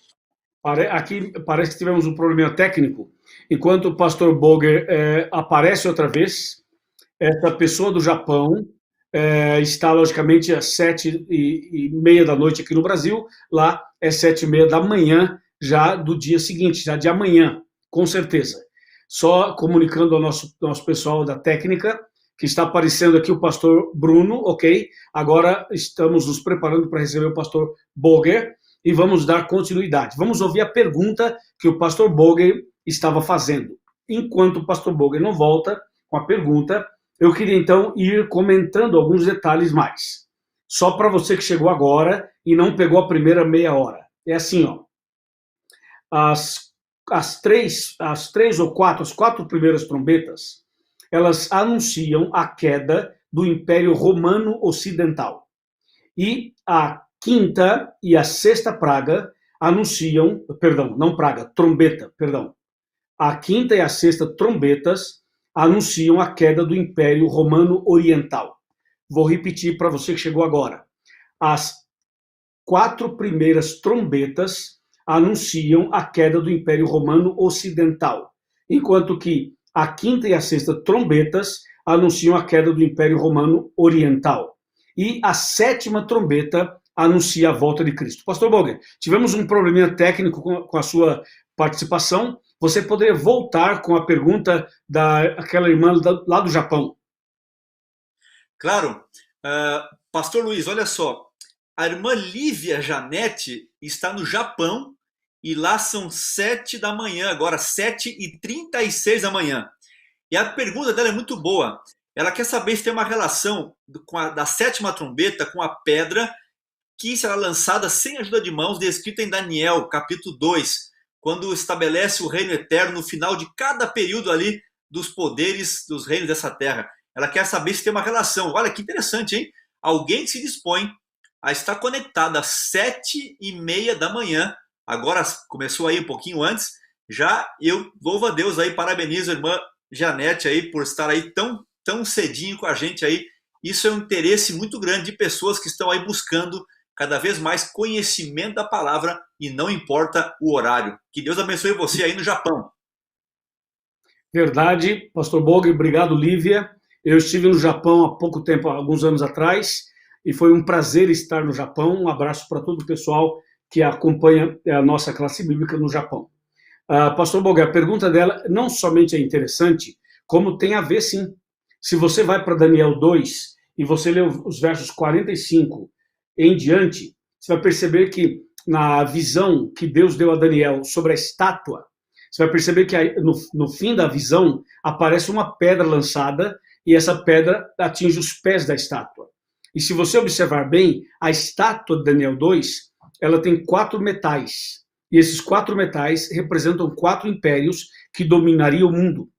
Aqui parece que tivemos um problema técnico. Enquanto o pastor Boger aparece outra vez, essa pessoa do Japão está, logicamente, às 7h30 da noite aqui no Brasil. Lá é 7h30 da manhã, já do dia seguinte, já de amanhã, com certeza. Só comunicando ao nosso pessoal da técnica, que está aparecendo aqui o pastor Bruno, ok? Agora estamos nos preparando para receber o pastor Boger. e vamos dar continuidade. Vamos ouvir a pergunta que o pastor Boger estava fazendo. Enquanto o pastor Boger não volta com a pergunta, eu queria então ir comentando alguns detalhes mais. Só para você que chegou agora e não pegou a primeira meia hora. É assim, ó. As quatro primeiras trombetas, elas anunciam a queda do Império Romano Ocidental. E a quinta e a sexta praga anunciam, trombeta. A quinta e a sexta trombetas anunciam a queda do Império Romano Oriental. Vou repetir para você que chegou agora. As quatro primeiras trombetas anunciam a queda do Império Romano Ocidental, enquanto que a quinta e a sexta trombetas anunciam a queda do Império Romano Oriental. E a sétima trombeta anuncia a volta de Cristo. Pastor Boger, tivemos um probleminha técnico com a sua participação. Você poderia voltar com a pergunta daquela irmã lá do Japão? Claro. Pastor Luiz, olha só. A irmã Lívia Janete está no Japão e lá são 7 da manhã, agora 7h36 da manhã. E a pergunta dela é muito boa. Ela quer saber se tem uma relação da sétima trombeta com a pedra que será lançada sem ajuda de mãos, descrita em Daniel, capítulo 2, quando estabelece o reino eterno no final de cada período ali dos poderes dos reinos dessa terra. Ela quer saber se tem uma relação. Olha que interessante, hein? Alguém que se dispõe a estar conectado às 7h30 da manhã, agora começou aí um pouquinho antes, já eu louvo a Deus aí, parabenizo a irmã Janete aí por estar aí tão cedinho com a gente aí. Isso é um interesse muito grande de pessoas que estão aí buscando cada vez mais conhecimento da palavra e não importa o horário. Que Deus abençoe você aí no Japão. Verdade, pastor Boger, obrigado, Lívia. Eu estive no Japão há pouco tempo, há alguns anos atrás, e foi um prazer estar no Japão. Um abraço para todo o pessoal que acompanha a nossa classe bíblica no Japão. Pastor Boger, a pergunta dela não somente é interessante, como tem a ver, sim. Se você vai para Daniel 2 e você lê os versos 45 em diante, você vai perceber que na visão que Deus deu a Daniel sobre a estátua, você vai perceber que no fim da visão aparece uma pedra lançada e essa pedra atinge os pés da estátua. E se você observar bem, a estátua de Daniel 2, ela tem 4 metais. E esses 4 metais representam 4 impérios que dominariam o mundo.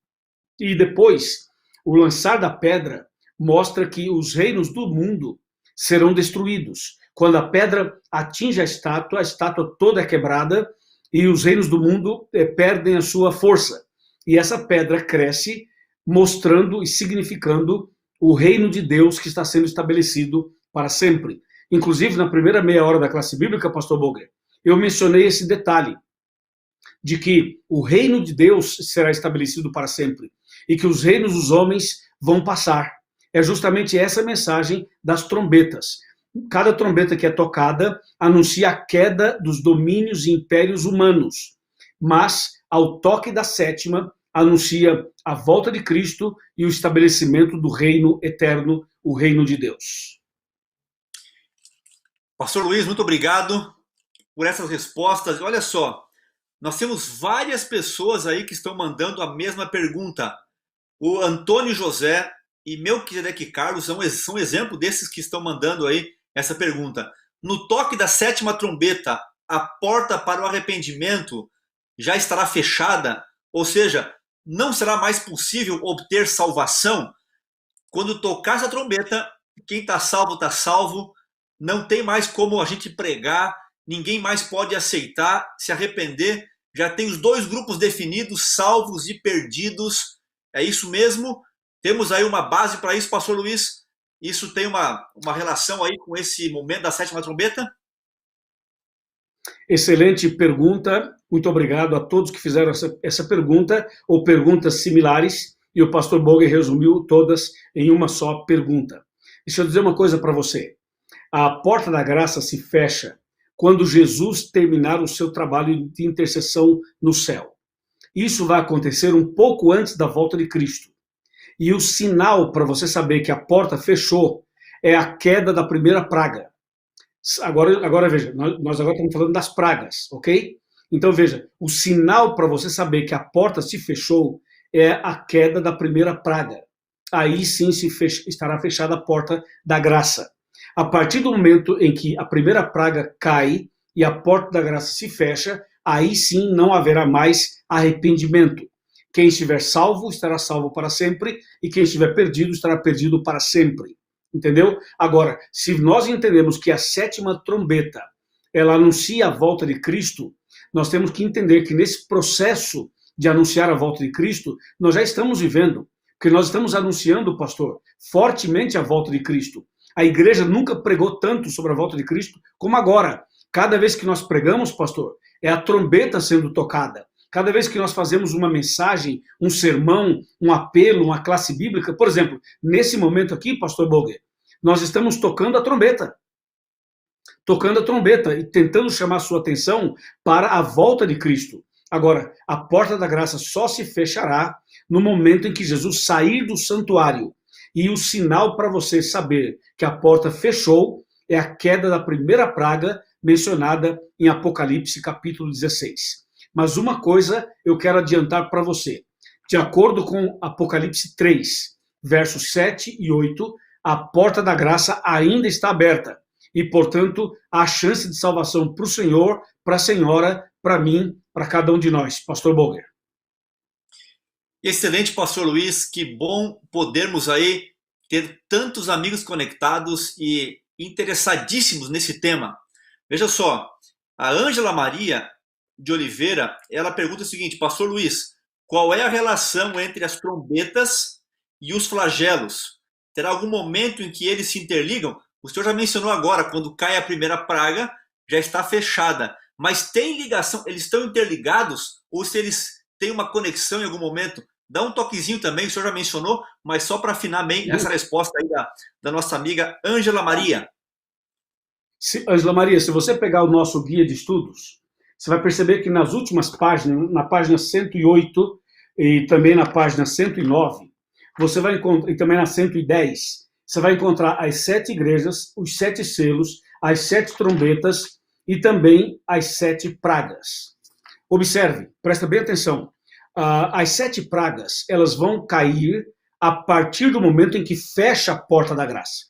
E depois, o lançar da pedra mostra que os reinos do mundo serão destruídos. Quando a pedra atinge a estátua toda é quebrada e os reinos do mundo perdem a sua força. E essa pedra cresce, mostrando e significando o reino de Deus que está sendo estabelecido para sempre. Inclusive, na primeira meia hora da classe bíblica, pastor Boger, eu mencionei esse detalhe de que o reino de Deus será estabelecido para sempre e que os reinos dos homens vão passar. É justamente essa mensagem das trombetas. Cada trombeta que é tocada anuncia a queda dos domínios e impérios humanos, mas ao toque da sétima anuncia a volta de Cristo e o estabelecimento do reino eterno, o reino de Deus. Pastor Luiz, muito obrigado por essas respostas. Olha só, nós temos várias pessoas aí que estão mandando a mesma pergunta. O Antônio José e Melquisedeque Carlos são exemplo desses que estão mandando aí essa pergunta. No toque da sétima trombeta, a porta para o arrependimento já estará fechada? Ou seja, não será mais possível obter salvação? Quando tocar essa trombeta, quem está salvo, não tem mais como a gente pregar, ninguém mais pode aceitar, se arrepender. Já tem os 2 grupos definidos, salvos e perdidos. É isso mesmo? Temos aí uma base para isso, pastor Luiz? Isso tem uma relação aí com esse momento da sétima trombeta? Excelente pergunta. Muito obrigado a todos que fizeram essa pergunta ou perguntas similares. E o pastor Boger resumiu todas em uma só pergunta. Deixa eu dizer uma coisa para você. A porta da graça se fecha quando Jesus terminar o seu trabalho de intercessão no céu. Isso vai acontecer um pouco antes da volta de Cristo. E o sinal para você saber que a porta fechou é a queda da primeira praga. Agora veja, nós agora estamos falando das pragas, ok? Então veja, o sinal para você saber que a porta se fechou é a queda da primeira praga. Aí sim estará fechada a porta da graça. A partir do momento em que a primeira praga cai e a porta da graça se fecha, aí sim não haverá mais arrependimento. Quem estiver salvo estará salvo para sempre e quem estiver perdido estará perdido para sempre. Entendeu? Agora, se nós entendemos que a sétima trombeta ela anuncia a volta de Cristo, nós temos que entender que nesse processo de anunciar a volta de Cristo, nós já estamos vivendo, porque nós estamos anunciando, pastor, fortemente a volta de Cristo. A igreja nunca pregou tanto sobre a volta de Cristo como agora. Cada vez que nós pregamos, pastor, é a trombeta sendo tocada. Cada vez que nós fazemos uma mensagem, um sermão, um apelo, uma classe bíblica, por exemplo, nesse momento aqui, pastor Boger, nós estamos tocando a trombeta e tentando chamar a sua atenção para a volta de Cristo. Agora, a porta da graça só se fechará no momento em que Jesus sair do santuário. E o sinal para você saber que a porta fechou é a queda da primeira praga mencionada em Apocalipse capítulo 16. Mas uma coisa eu quero adiantar para você. De acordo com Apocalipse 3, versos 7 e 8, a porta da graça ainda está aberta. E, portanto, há chance de salvação para o Senhor, para a senhora, para mim, para cada um de nós. Pastor Boger. Excelente, pastor Luiz. Que bom podermos aí ter tantos amigos conectados e interessadíssimos nesse tema. Veja só, a Ângela Maria de Oliveira, ela pergunta o seguinte: pastor Luiz, qual é a relação entre as trombetas e os flagelos? Terá algum momento em que eles se interligam? O senhor já mencionou agora, quando cai a primeira praga, já está fechada. Mas tem ligação? Eles estão interligados? Ou se eles têm uma conexão em algum momento? Dá um toquezinho também, o senhor já mencionou, mas só para afinar bem essa resposta aí da nossa amiga Ângela Maria. Ângela Maria, se você pegar o nosso guia de estudos, você vai perceber que nas últimas páginas, na página 108 e também na página 109, você vai encontrar, e também na 110, você vai encontrar as 7 igrejas, os 7 selos, as 7 trombetas e também as 7 pragas. Observe, presta bem atenção. As 7 pragas, elas vão cair a partir do momento em que fecha a porta da graça.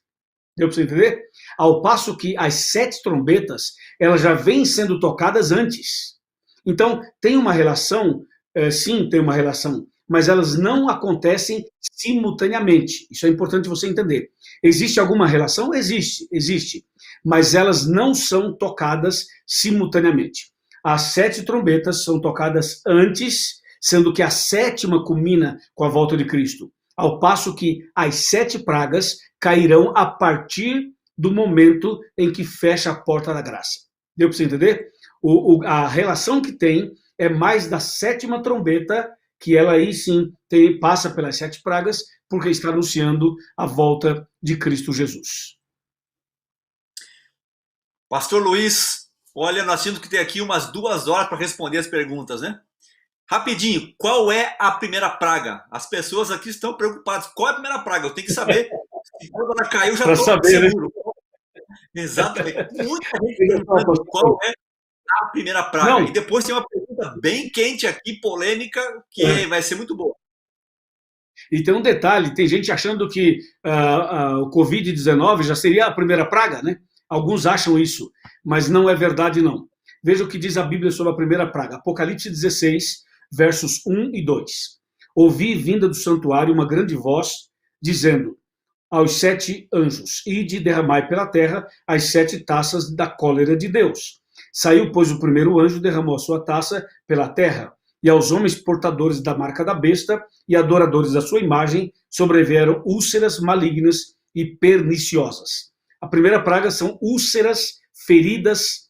Deu para você entender? Ao passo que as 7 trombetas, elas já vêm sendo tocadas antes. Então, tem uma relação, sim, tem uma relação, mas elas não acontecem simultaneamente. Isso é importante você entender. Existe alguma relação? Existe. Mas elas não são tocadas simultaneamente. As 7 trombetas são tocadas antes, sendo que a 7ª culmina com a volta de Cristo. Ao passo que as 7 pragas cairão a partir do momento em que fecha a porta da graça. Deu para você entender? A relação que tem é mais da 7ª trombeta, que ela aí sim passa pelas 7 pragas, porque está anunciando a volta de Cristo Jesus. Pastor Luiz, olha, nós temos que ter aqui umas 2 horas para responder as perguntas, né? Rapidinho, qual é a primeira praga? As pessoas aqui estão preocupadas. Qual é a primeira praga? Eu tenho que saber. Se quando ela caiu, já estou seguro. Né? Exatamente. Muita gente perguntando qual é a primeira praga. Não. E depois tem uma pergunta bem quente aqui, polêmica, que vai ser muito boa. E tem um detalhe, tem gente achando que o Covid-19 já seria a primeira praga, né? Alguns acham isso, mas não é verdade, não. Veja o que diz a Bíblia sobre a primeira praga. Apocalipse 16, versos 1 e 2. Ouvi vinda do santuário uma grande voz, dizendo aos 7 anjos: ide, derramai pela terra as 7 taças da cólera de Deus. Saiu, pois, o primeiro anjo, derramou a sua taça pela terra, e aos homens portadores da marca da besta e adoradores da sua imagem sobrevieram úlceras malignas e perniciosas. A primeira praga são úlceras, feridas,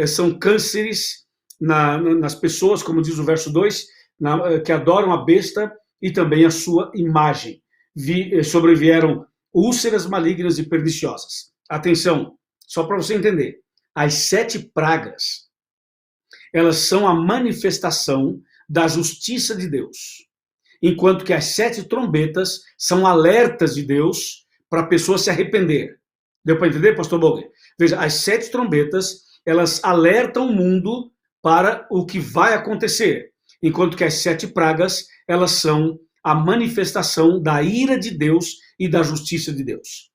são cânceres nas pessoas, como diz o verso 2, que adoram a besta e também a sua imagem. Sobrevieram úlceras malignas e perniciosas. Atenção, só para você entender, as 7 pragas, elas são a manifestação da justiça de Deus, enquanto que as 7 trombetas são alertas de Deus para a pessoa se arrepender. Deu para entender, pastor Boger? Veja, as 7 trombetas, elas alertam o mundo para o que vai acontecer, enquanto que as 7 pragas, elas são a manifestação da ira de Deus e da justiça de Deus.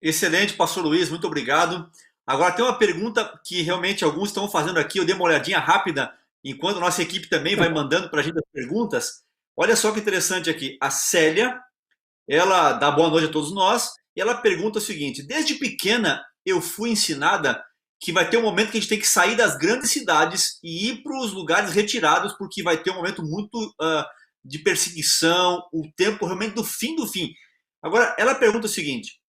Excelente, pastor Luiz, muito obrigado. Agora tem uma pergunta que realmente alguns estão fazendo aqui, eu dei uma olhadinha rápida, enquanto a nossa equipe também vai mandando para a gente as perguntas. Olha só que interessante aqui, a Célia, ela dá boa noite a todos nós, e ela pergunta o seguinte: desde pequena eu fui ensinada que vai ter um momento que a gente tem que sair das grandes cidades e ir para os lugares retirados, porque vai ter um momento muito de perseguição, o tempo realmente do fim do fim. Agora, ela pergunta o seguinte: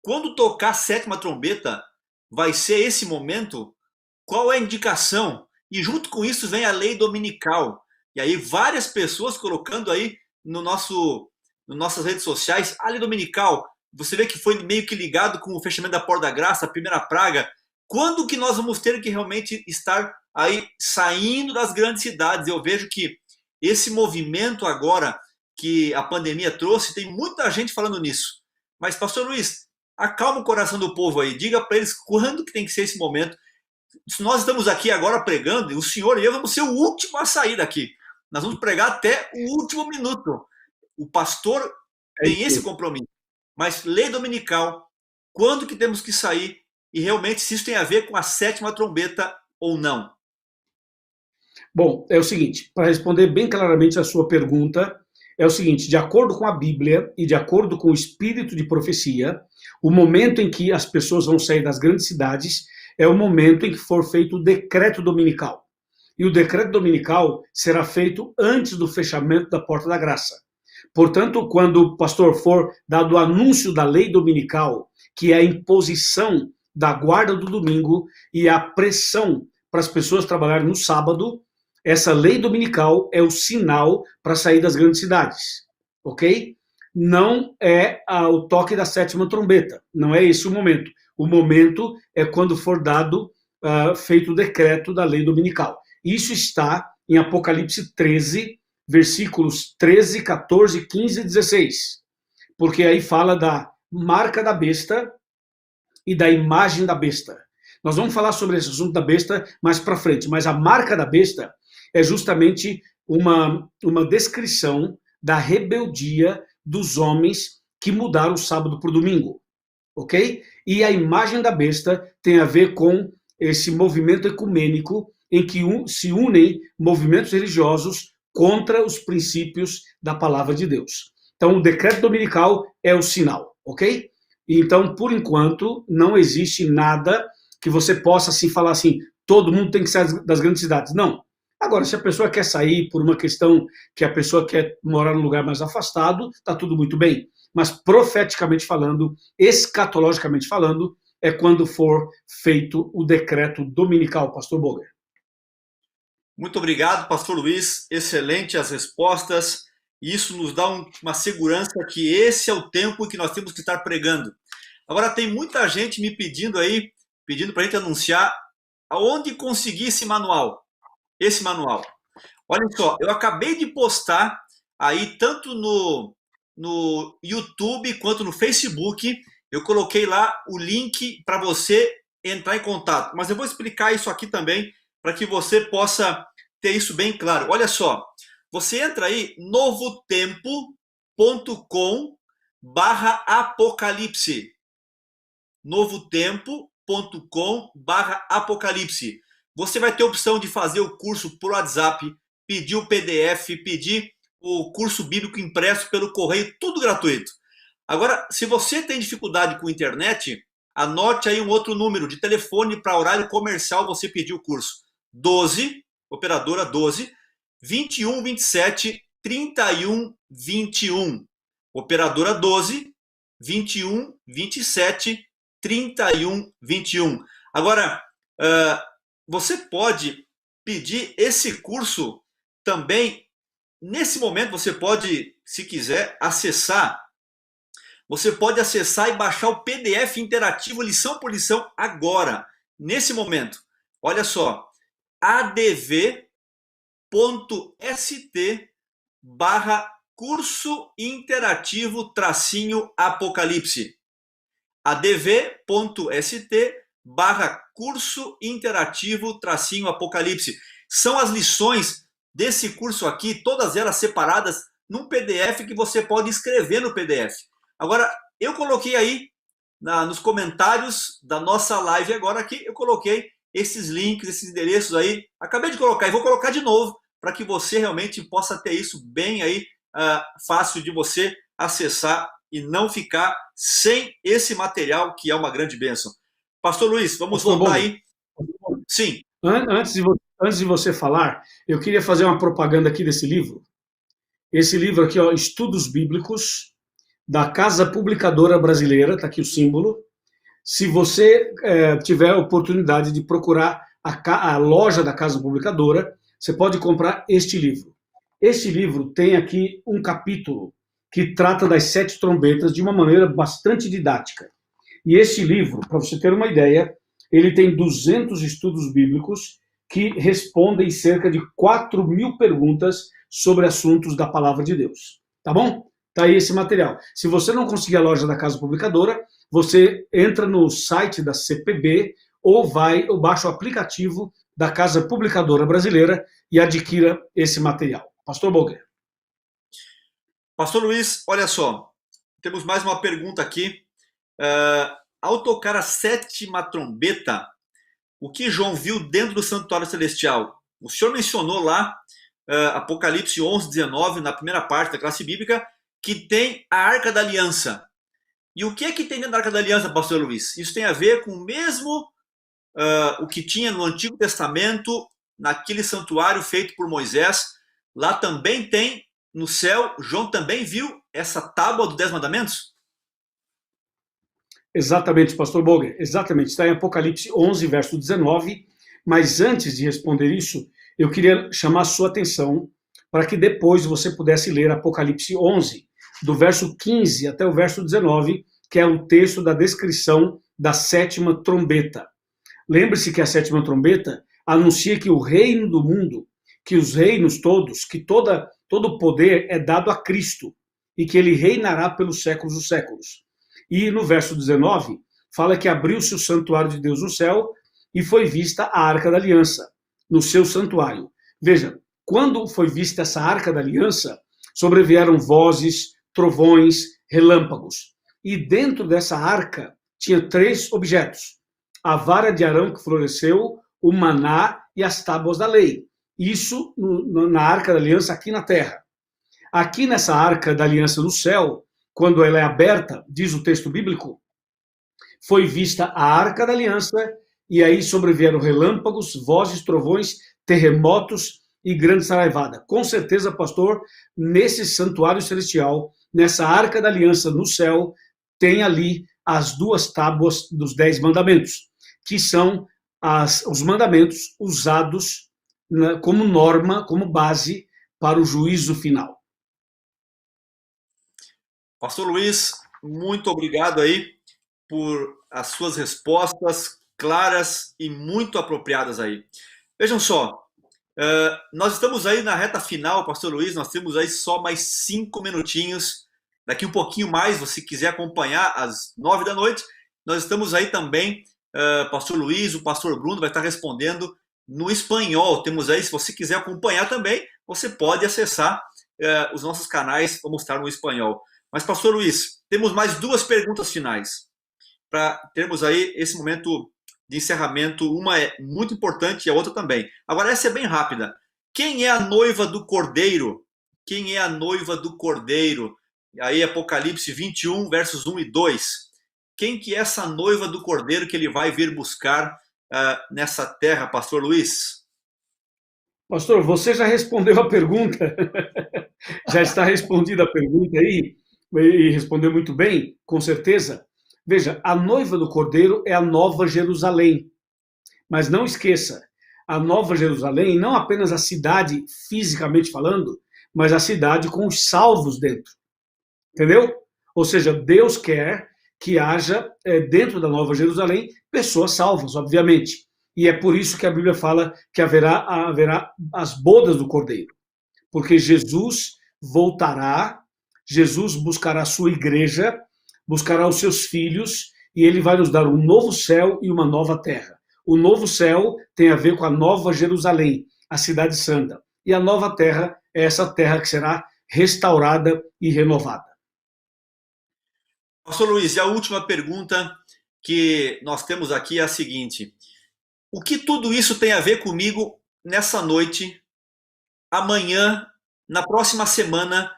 quando tocar a 7ª trombeta, vai ser esse momento? Qual é a indicação? E junto com isso vem a lei dominical. E aí várias pessoas colocando aí no nas nossas redes sociais, a lei dominical, você vê que foi meio que ligado com o fechamento da porta da graça, a primeira praga. Quando que nós vamos ter que realmente estar aí saindo das grandes cidades? Eu vejo que esse movimento agora que a pandemia trouxe, tem muita gente falando nisso. Mas, pastor Luiz, acalma o coração do povo aí, diga para eles quando que tem que ser esse momento. Nós estamos aqui agora pregando, e o senhor e eu vamos ser o último a sair daqui. Nós vamos pregar até o último minuto. O pastor tem esse compromisso. Mas lei dominical, quando que temos que sair? E realmente se isso tem a ver com a 7ª trombeta ou não? Bom, é o seguinte, para responder bem claramente a sua pergunta, é o seguinte: de acordo com a Bíblia e de acordo com o espírito de profecia, o momento em que as pessoas vão sair das grandes cidades é o momento em que for feito o decreto dominical. E o decreto dominical será feito antes do fechamento da porta da graça. Portanto, quando o pastor for dado o anúncio da lei dominical, que é a imposição da guarda do domingo e a pressão para as pessoas trabalharem no sábado, essa lei dominical é o sinal para sair das grandes cidades, ok? Não é o toque da 7ª trombeta, não é esse o momento. O momento é quando for dado, feito o decreto da lei dominical. Isso está em Apocalipse 13, versículos 13, 14, 15 e 16, porque aí fala da marca da besta e da imagem da besta. Nós vamos falar sobre esse assunto da besta mais para frente, mas a marca da besta é justamente uma descrição da rebeldia dos homens que mudaram o sábado para o domingo, ok? E a imagem da besta tem a ver com esse movimento ecumênico em que se unem movimentos religiosos contra os princípios da palavra de Deus. Então, o decreto dominical é o sinal, ok? Então, por enquanto, não existe nada que você possa assim falar assim, todo mundo tem que sair das grandes cidades. Não. Agora, se a pessoa quer sair por uma questão que a pessoa quer morar num lugar mais afastado, está tudo muito bem. Mas profeticamente falando, escatologicamente falando, é quando for feito o decreto dominical, pastor Boger. Muito obrigado, pastor Luiz. Excelente as respostas. Isso nos dá uma segurança que esse é o tempo que nós temos que estar pregando. Agora, tem muita gente me pedindo aí, pedindo para a gente anunciar aonde conseguir esse manual. Esse manual. Olha só, eu acabei de postar aí tanto no YouTube quanto no Facebook. Eu coloquei lá o link para você entrar em contato. Mas eu vou explicar isso aqui também para que você possa ter isso bem claro. Olha só, você entra aí novotempo.com/apocalipse. novotempo.com/apocalipse. Você vai ter a opção de fazer o curso por WhatsApp, pedir o PDF, pedir o curso bíblico impresso pelo correio, tudo gratuito. Agora, se você tem dificuldade com internet, anote aí um outro número de telefone para horário comercial você pedir o curso. 12, operadora 12, 21 27 31 21. Operadora 12, 21 27 31 21. Agora, você pode pedir esse curso também. Nesse momento, você pode, se quiser, acessar. Você pode acessar e baixar o PDF interativo, lição por lição, agora, nesse momento. Olha só, adv.st/curso interativo _apocalipse. adv.st/curso interativo -apocalipse. São as lições desse curso aqui, todas elas separadas num PDF que você pode escrever no PDF. Agora, eu coloquei aí nos comentários da nossa live agora aqui, eu coloquei esses links, esses endereços aí. Acabei de colocar e vou colocar de novo para que você realmente possa ter isso bem aí, fácil de você acessar e não ficar sem esse material que é uma grande bênção. Pastor Luiz, vamos voltar aí. Sim. Antes de você falar, eu queria fazer uma propaganda aqui desse livro. Esse livro aqui, ó, Estudos Bíblicos, da Casa Publicadora Brasileira, está aqui o símbolo. Se você tiver a oportunidade de procurar a loja da Casa Publicadora, você pode comprar este livro. Este livro tem aqui um capítulo que trata das 7 trombetas de uma maneira bastante didática. E este livro, para você ter uma ideia, ele tem 200 estudos bíblicos que respondem cerca de 4.000 perguntas sobre assuntos da Palavra de Deus. Tá bom? Tá aí esse material. Se você não conseguir a loja da Casa Publicadora, você entra no site da CPB ou baixa o aplicativo da Casa Publicadora Brasileira e adquira esse material. Pastor Boger. Pastor Luiz, olha só, temos mais uma pergunta aqui. Ao tocar a 7ª trombeta, o que João viu dentro do santuário celestial? O senhor mencionou lá, Apocalipse 11:19, na primeira parte da classe bíblica, que tem a Arca da Aliança. E o que é que tem dentro da Arca da Aliança, pastor Luiz? Isso tem a ver com o mesmo o que tinha no Antigo Testamento, naquele santuário feito por Moisés. Lá também tem, no céu, João também viu essa tábua dos 10 mandamentos? Exatamente, pastor Boger, exatamente. Está em Apocalipse 11, verso 19. Mas antes de responder isso, eu queria chamar a sua atenção para que depois você pudesse ler Apocalipse 11, do verso 15 até o verso 19, que é o texto da descrição da 7ª trombeta. Lembre-se que a 7ª trombeta anuncia que o reino do mundo, que os reinos todos, que todo o poder é dado a Cristo e que ele reinará pelos séculos dos séculos. E no verso 19, fala que abriu-se o santuário de Deus no céu e foi vista a Arca da Aliança no seu santuário. Veja, quando foi vista essa Arca da Aliança, sobrevieram vozes, trovões, relâmpagos. E dentro dessa arca tinha 3 objetos: a vara de Arão que floresceu, o maná e as tábuas da lei. Isso na Arca da Aliança aqui na terra. Aqui nessa Arca da Aliança no céu, quando ela é aberta, diz o texto bíblico, foi vista a Arca da Aliança e aí sobrevieram relâmpagos, vozes, trovões, terremotos e grande saraivada. Com certeza, pastor, nesse santuário celestial, nessa Arca da Aliança no céu, tem ali as 2 tábuas dos 10 mandamentos, que são os mandamentos usados como norma, como base para o juízo final. Pastor Luiz, muito obrigado aí por as suas respostas claras e muito apropriadas aí. Vejam só, nós estamos aí na reta final, pastor Luiz, nós temos aí só mais 5 minutinhos. Daqui um pouquinho mais, se quiser acompanhar, às 9 da noite, nós estamos aí também, pastor Luiz, o pastor Bruno vai estar respondendo no espanhol. Temos aí, se você quiser acompanhar também, você pode acessar os nossos canais, vamos estar no espanhol. Mas, pastor Luiz, temos mais 2 perguntas finais, para termos aí esse momento de encerramento. Uma é muito importante e a outra também. Agora, essa é bem rápida. Quem é a noiva do Cordeiro? Quem é a noiva do Cordeiro? Aí, Apocalipse 21, versos 1 e 2. Quem que é essa noiva do Cordeiro que ele vai vir buscar nessa terra, pastor Luiz? Pastor, você já respondeu a pergunta. Já está respondida a pergunta aí, e respondeu muito bem, com certeza. Veja, a noiva do Cordeiro é a Nova Jerusalém. Mas não esqueça, a Nova Jerusalém, não apenas a cidade fisicamente falando, mas a cidade com os salvos dentro. Entendeu? Ou seja, Deus quer que haja dentro da Nova Jerusalém pessoas salvas, obviamente. E é por isso que a Bíblia fala que haverá as bodas do Cordeiro. Porque Jesus voltará, Jesus buscará a sua igreja, buscará os seus filhos, e ele vai nos dar um novo céu e uma nova terra. O novo céu tem a ver com a nova Jerusalém, a cidade santa. E a nova terra é essa terra que será restaurada e renovada. Pastor Luiz, e a última pergunta que nós temos aqui é a seguinte: o que tudo isso tem a ver comigo nessa noite, amanhã, na próxima semana?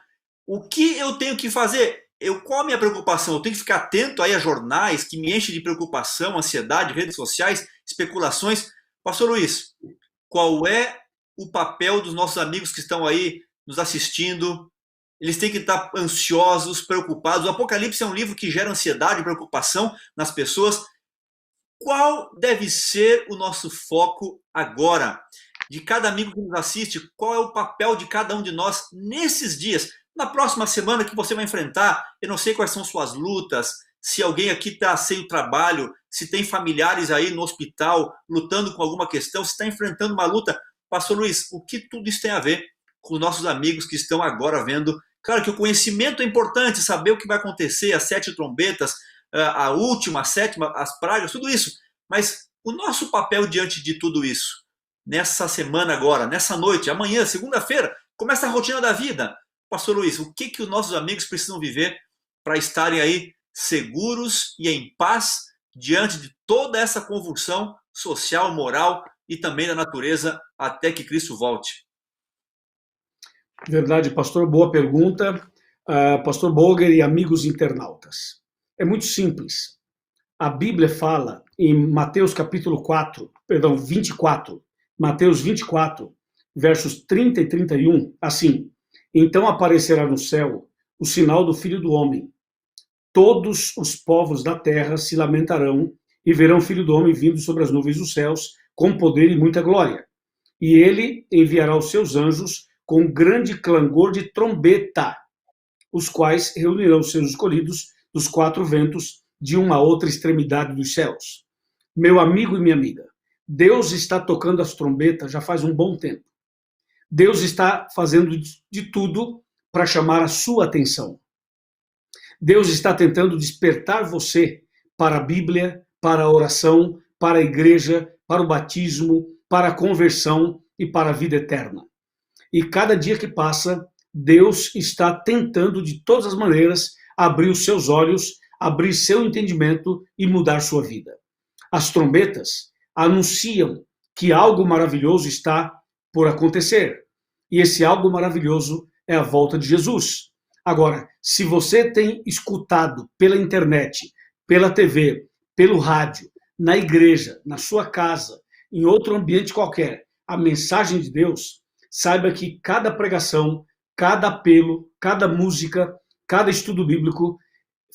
O que eu tenho que fazer? Qual a minha preocupação? Eu tenho que ficar atento aí a jornais que me enchem de preocupação, ansiedade, redes sociais, especulações? Pastor Luiz, qual é o papel dos nossos amigos que estão aí nos assistindo? Eles têm que estar ansiosos, preocupados. O Apocalipse é um livro que gera ansiedade e preocupação nas pessoas. Qual deve ser o nosso foco agora? De cada amigo que nos assiste, qual é o papel de cada um de nós nesses dias? Na próxima semana que você vai enfrentar, eu não sei quais são suas lutas, se alguém aqui está sem trabalho, se tem familiares aí no hospital lutando com alguma questão, se está enfrentando uma luta. Pastor Luiz, o que tudo isso tem a ver com os nossos amigos que estão agora vendo? Claro que o conhecimento é importante, saber o que vai acontecer, as 7 trombetas, a última, a 7ª, as pragas, tudo isso. Mas o nosso papel diante de tudo isso, nessa semana agora, nessa noite, amanhã, segunda-feira, começa a rotina da vida. Pastor Luiz, o que os nossos amigos precisam viver para estarem aí seguros e em paz diante de toda essa convulsão social, moral e também da natureza até que Cristo volte? Verdade, pastor, boa pergunta. Pastor Boger e amigos internautas. É muito simples. A Bíblia fala em Mateus capítulo 24, Mateus 24, versos 30 e 31, assim: então aparecerá no céu o sinal do Filho do Homem. Todos os povos da terra se lamentarão e verão o Filho do Homem vindo sobre as nuvens dos céus com poder e muita glória. E ele enviará os seus anjos com grande clangor de trombeta, os quais reunirão os seus escolhidos dos 4 ventos de uma outra extremidade dos céus. Meu amigo e minha amiga, Deus está tocando as trombetas já faz um bom tempo. Deus está fazendo de tudo para chamar a sua atenção. Deus está tentando despertar você para a Bíblia, para a oração, para a igreja, para o batismo, para a conversão e para a vida eterna. E cada dia que passa, Deus está tentando de todas as maneiras abrir os seus olhos, abrir seu entendimento e mudar sua vida. As trombetas anunciam que algo maravilhoso está por acontecer. E esse algo maravilhoso é a volta de Jesus. Agora, se você tem escutado pela internet, pela TV, pelo rádio, na igreja, na sua casa, em outro ambiente qualquer, a mensagem de Deus, saiba que cada pregação, cada apelo, cada música, cada estudo bíblico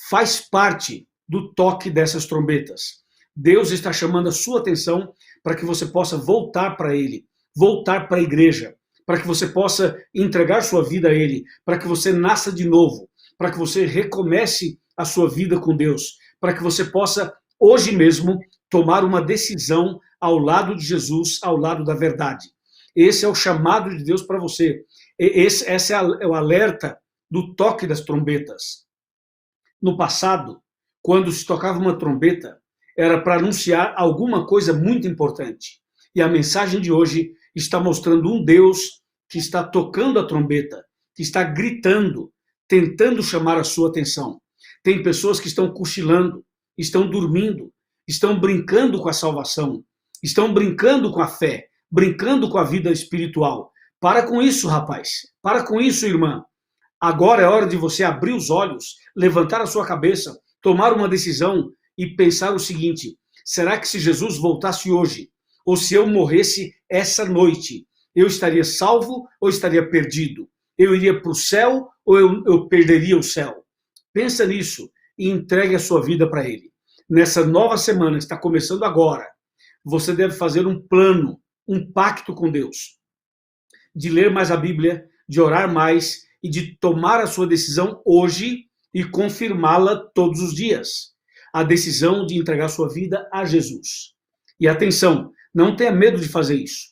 faz parte do toque dessas trombetas. Deus está chamando a sua atenção para que você possa voltar para Ele, voltar para a igreja, para que você possa entregar sua vida a Ele, para que você nasça de novo, para que você recomece a sua vida com Deus, para que você possa, hoje mesmo, tomar uma decisão ao lado de Jesus, ao lado da verdade. Esse é o chamado de Deus para você. Esse é o alerta do toque das trombetas. No passado, quando se tocava uma trombeta, era para anunciar alguma coisa muito importante. E a mensagem de hoje está mostrando um Deus que está tocando a trombeta, que está gritando, tentando chamar a sua atenção. Tem pessoas que estão cochilando, estão dormindo, estão brincando com a salvação, estão brincando com a fé, brincando com a vida espiritual. Para com isso, rapaz. Para com isso, irmã. Agora é hora de você abrir os olhos, levantar a sua cabeça, tomar uma decisão e pensar o seguinte: será que se Jesus voltasse hoje, ou se eu morresse essa noite, eu estaria salvo ou estaria perdido? Eu iria para o céu ou eu perderia o céu? Pensa nisso e entregue a sua vida para Ele. Nessa nova semana, que está começando agora, você deve fazer um plano, um pacto com Deus, de ler mais a Bíblia, de orar mais e de tomar a sua decisão hoje e confirmá-la todos os dias. A decisão de entregar sua vida a Jesus. E atenção, não tenha medo de fazer isso.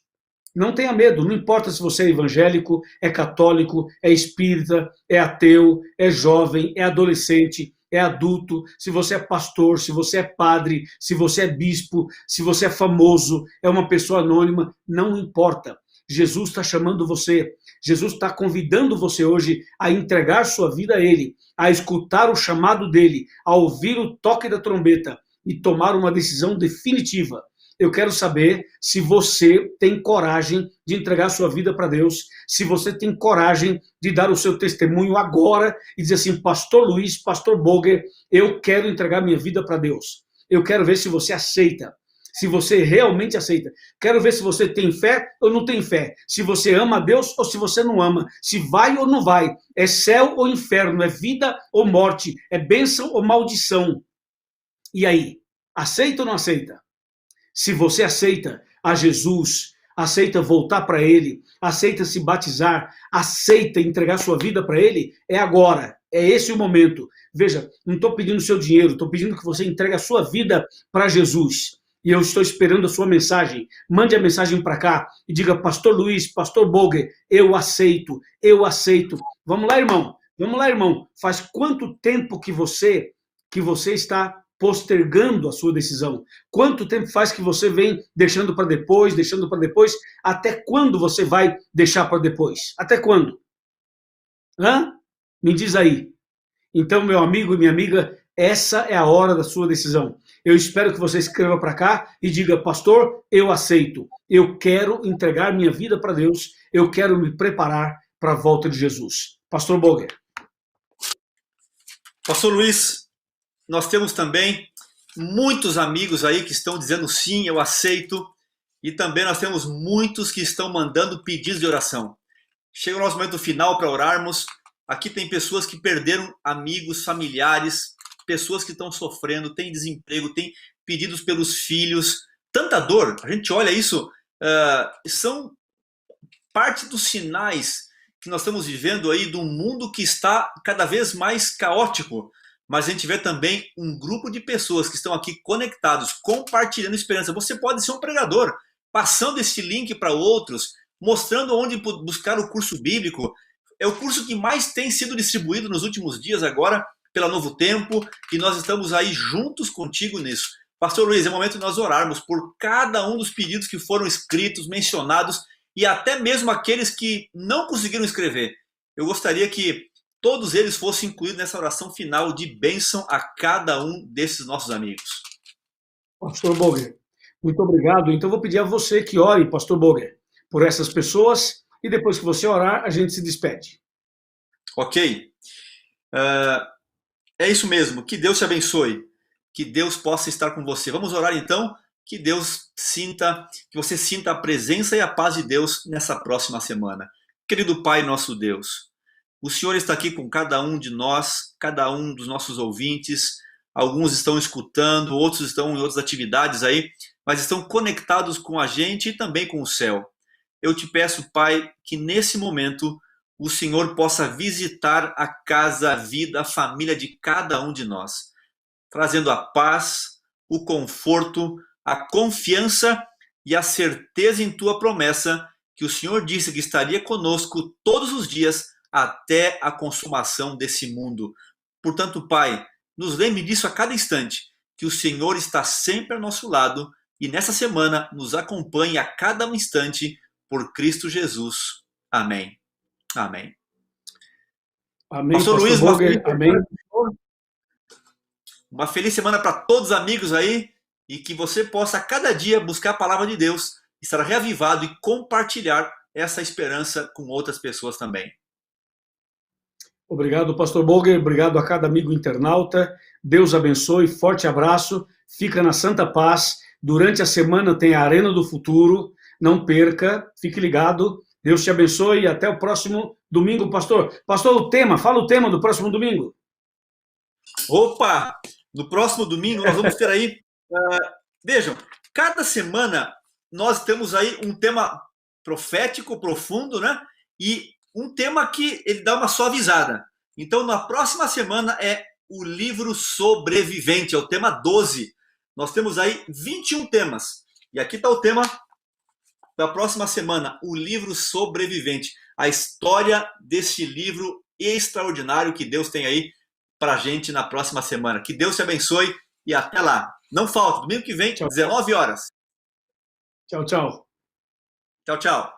Não tenha medo, não importa se você é evangélico, é católico, é espírita, é ateu, é jovem, é adolescente, é adulto, se você é pastor, se você é padre, se você é bispo, se você é famoso, é uma pessoa anônima, não importa. Jesus está chamando você, Jesus está convidando você hoje a entregar sua vida a Ele, a escutar o chamado dEle, a ouvir o toque da trombeta e tomar uma decisão definitiva. Eu quero saber se você tem coragem de entregar sua vida para Deus, se você tem coragem de dar o seu testemunho agora e dizer assim, Pastor Luiz, Pastor Boger, eu quero entregar minha vida para Deus. Eu quero ver se você aceita, se você realmente aceita. Quero ver se você tem fé ou não tem fé, se você ama a Deus ou se você não ama, se vai ou não vai, é céu ou inferno, é vida ou morte, é bênção ou maldição. E aí, aceita ou não aceita? Se você aceita a Jesus, aceita voltar para Ele, aceita se batizar, aceita entregar sua vida para Ele, é agora, é esse o momento. Veja, não estou pedindo seu dinheiro, estou pedindo que você entregue a sua vida para Jesus. E eu estou esperando a sua mensagem. Mande a mensagem para cá e diga, Pastor Luiz, Pastor Boger, eu aceito, eu aceito. Vamos lá, irmão, vamos lá, irmão. Faz quanto tempo que você está postergando a sua decisão? Quanto tempo faz que você vem deixando para depois, até quando você vai deixar para depois? Até quando? Me diz aí. Então, meu amigo e minha amiga, essa é a hora da sua decisão. Eu espero que você escreva para cá e diga, pastor, eu aceito. Eu quero entregar minha vida para Deus, eu quero me preparar para a volta de Jesus. Pastor Boger. Pastor Luiz, nós temos também muitos amigos aí que estão dizendo sim, eu aceito. E também nós temos muitos que estão mandando pedidos de oração. Chega o nosso momento final para orarmos. Aqui tem pessoas que perderam amigos, familiares, pessoas que estão sofrendo, tem desemprego, tem pedidos pelos filhos. Tanta dor, a gente olha isso, são parte dos sinais que nós estamos vivendo aí de um mundo que está cada vez mais caótico. Mas a gente vê também um grupo de pessoas que estão aqui conectados, compartilhando esperança. Você pode ser um pregador, passando esse link para outros, mostrando onde buscar o curso bíblico. É o curso que mais tem sido distribuído nos últimos dias agora, pela Novo Tempo, e nós estamos aí juntos contigo nisso. Pastor Luiz, é o momento de nós orarmos por cada um dos pedidos que foram escritos, mencionados, e até mesmo aqueles que não conseguiram escrever. Eu gostaria que todos eles fossem incluídos nessa oração final de bênção a cada um desses nossos amigos. Pastor Boger, muito obrigado. Então vou pedir a você que ore, Pastor Boger, por essas pessoas, e depois que você orar, a gente se despede. Ok. É isso mesmo. Que Deus te abençoe. Que Deus possa estar com você. Vamos orar então. Que você sinta a presença e a paz de Deus nessa próxima semana. Querido Pai, nosso Deus, o Senhor está aqui com cada um de nós, cada um dos nossos ouvintes. Alguns estão escutando, outros estão em outras atividades aí, mas estão conectados com a gente e também com o céu. Eu te peço, Pai, que nesse momento o Senhor possa visitar a casa, a vida, a família de cada um de nós, trazendo a paz, o conforto, a confiança e a certeza em tua promessa, que o Senhor disse que estaria conosco todos os dias até a consumação desse mundo. Portanto, Pai, nos lembre disso a cada instante, que o Senhor está sempre ao nosso lado e nessa semana nos acompanhe a cada instante por Cristo Jesus. Amém. Amém. Amém, Pastor Luiz, Boger, amém. Uma feliz semana para todos os amigos aí e que você possa a cada dia buscar a palavra de Deus, estar reavivado e compartilhar essa esperança com outras pessoas também. Obrigado, Pastor Boger. Obrigado a cada amigo internauta. Deus abençoe. Forte abraço. Fica na santa paz. Durante a semana tem a Arena do Futuro. Não perca. Fique ligado. Deus te abençoe e até o próximo domingo, pastor. Pastor, fala o tema do próximo domingo. Opa! No próximo domingo nós vamos ter aí... vejam, cada semana nós temos aí um tema profético, profundo, né? E um tema que ele dá uma suavizada. Então, na próxima semana é o livro sobrevivente, é o tema 12. Nós temos aí 21 temas. E aqui está o tema da próxima semana, o livro sobrevivente. A história desse livro extraordinário que Deus tem aí para a gente na próxima semana. Que Deus te abençoe e até lá. Não falta, domingo que vem, 19 horas. Tchau, tchau. Tchau, tchau.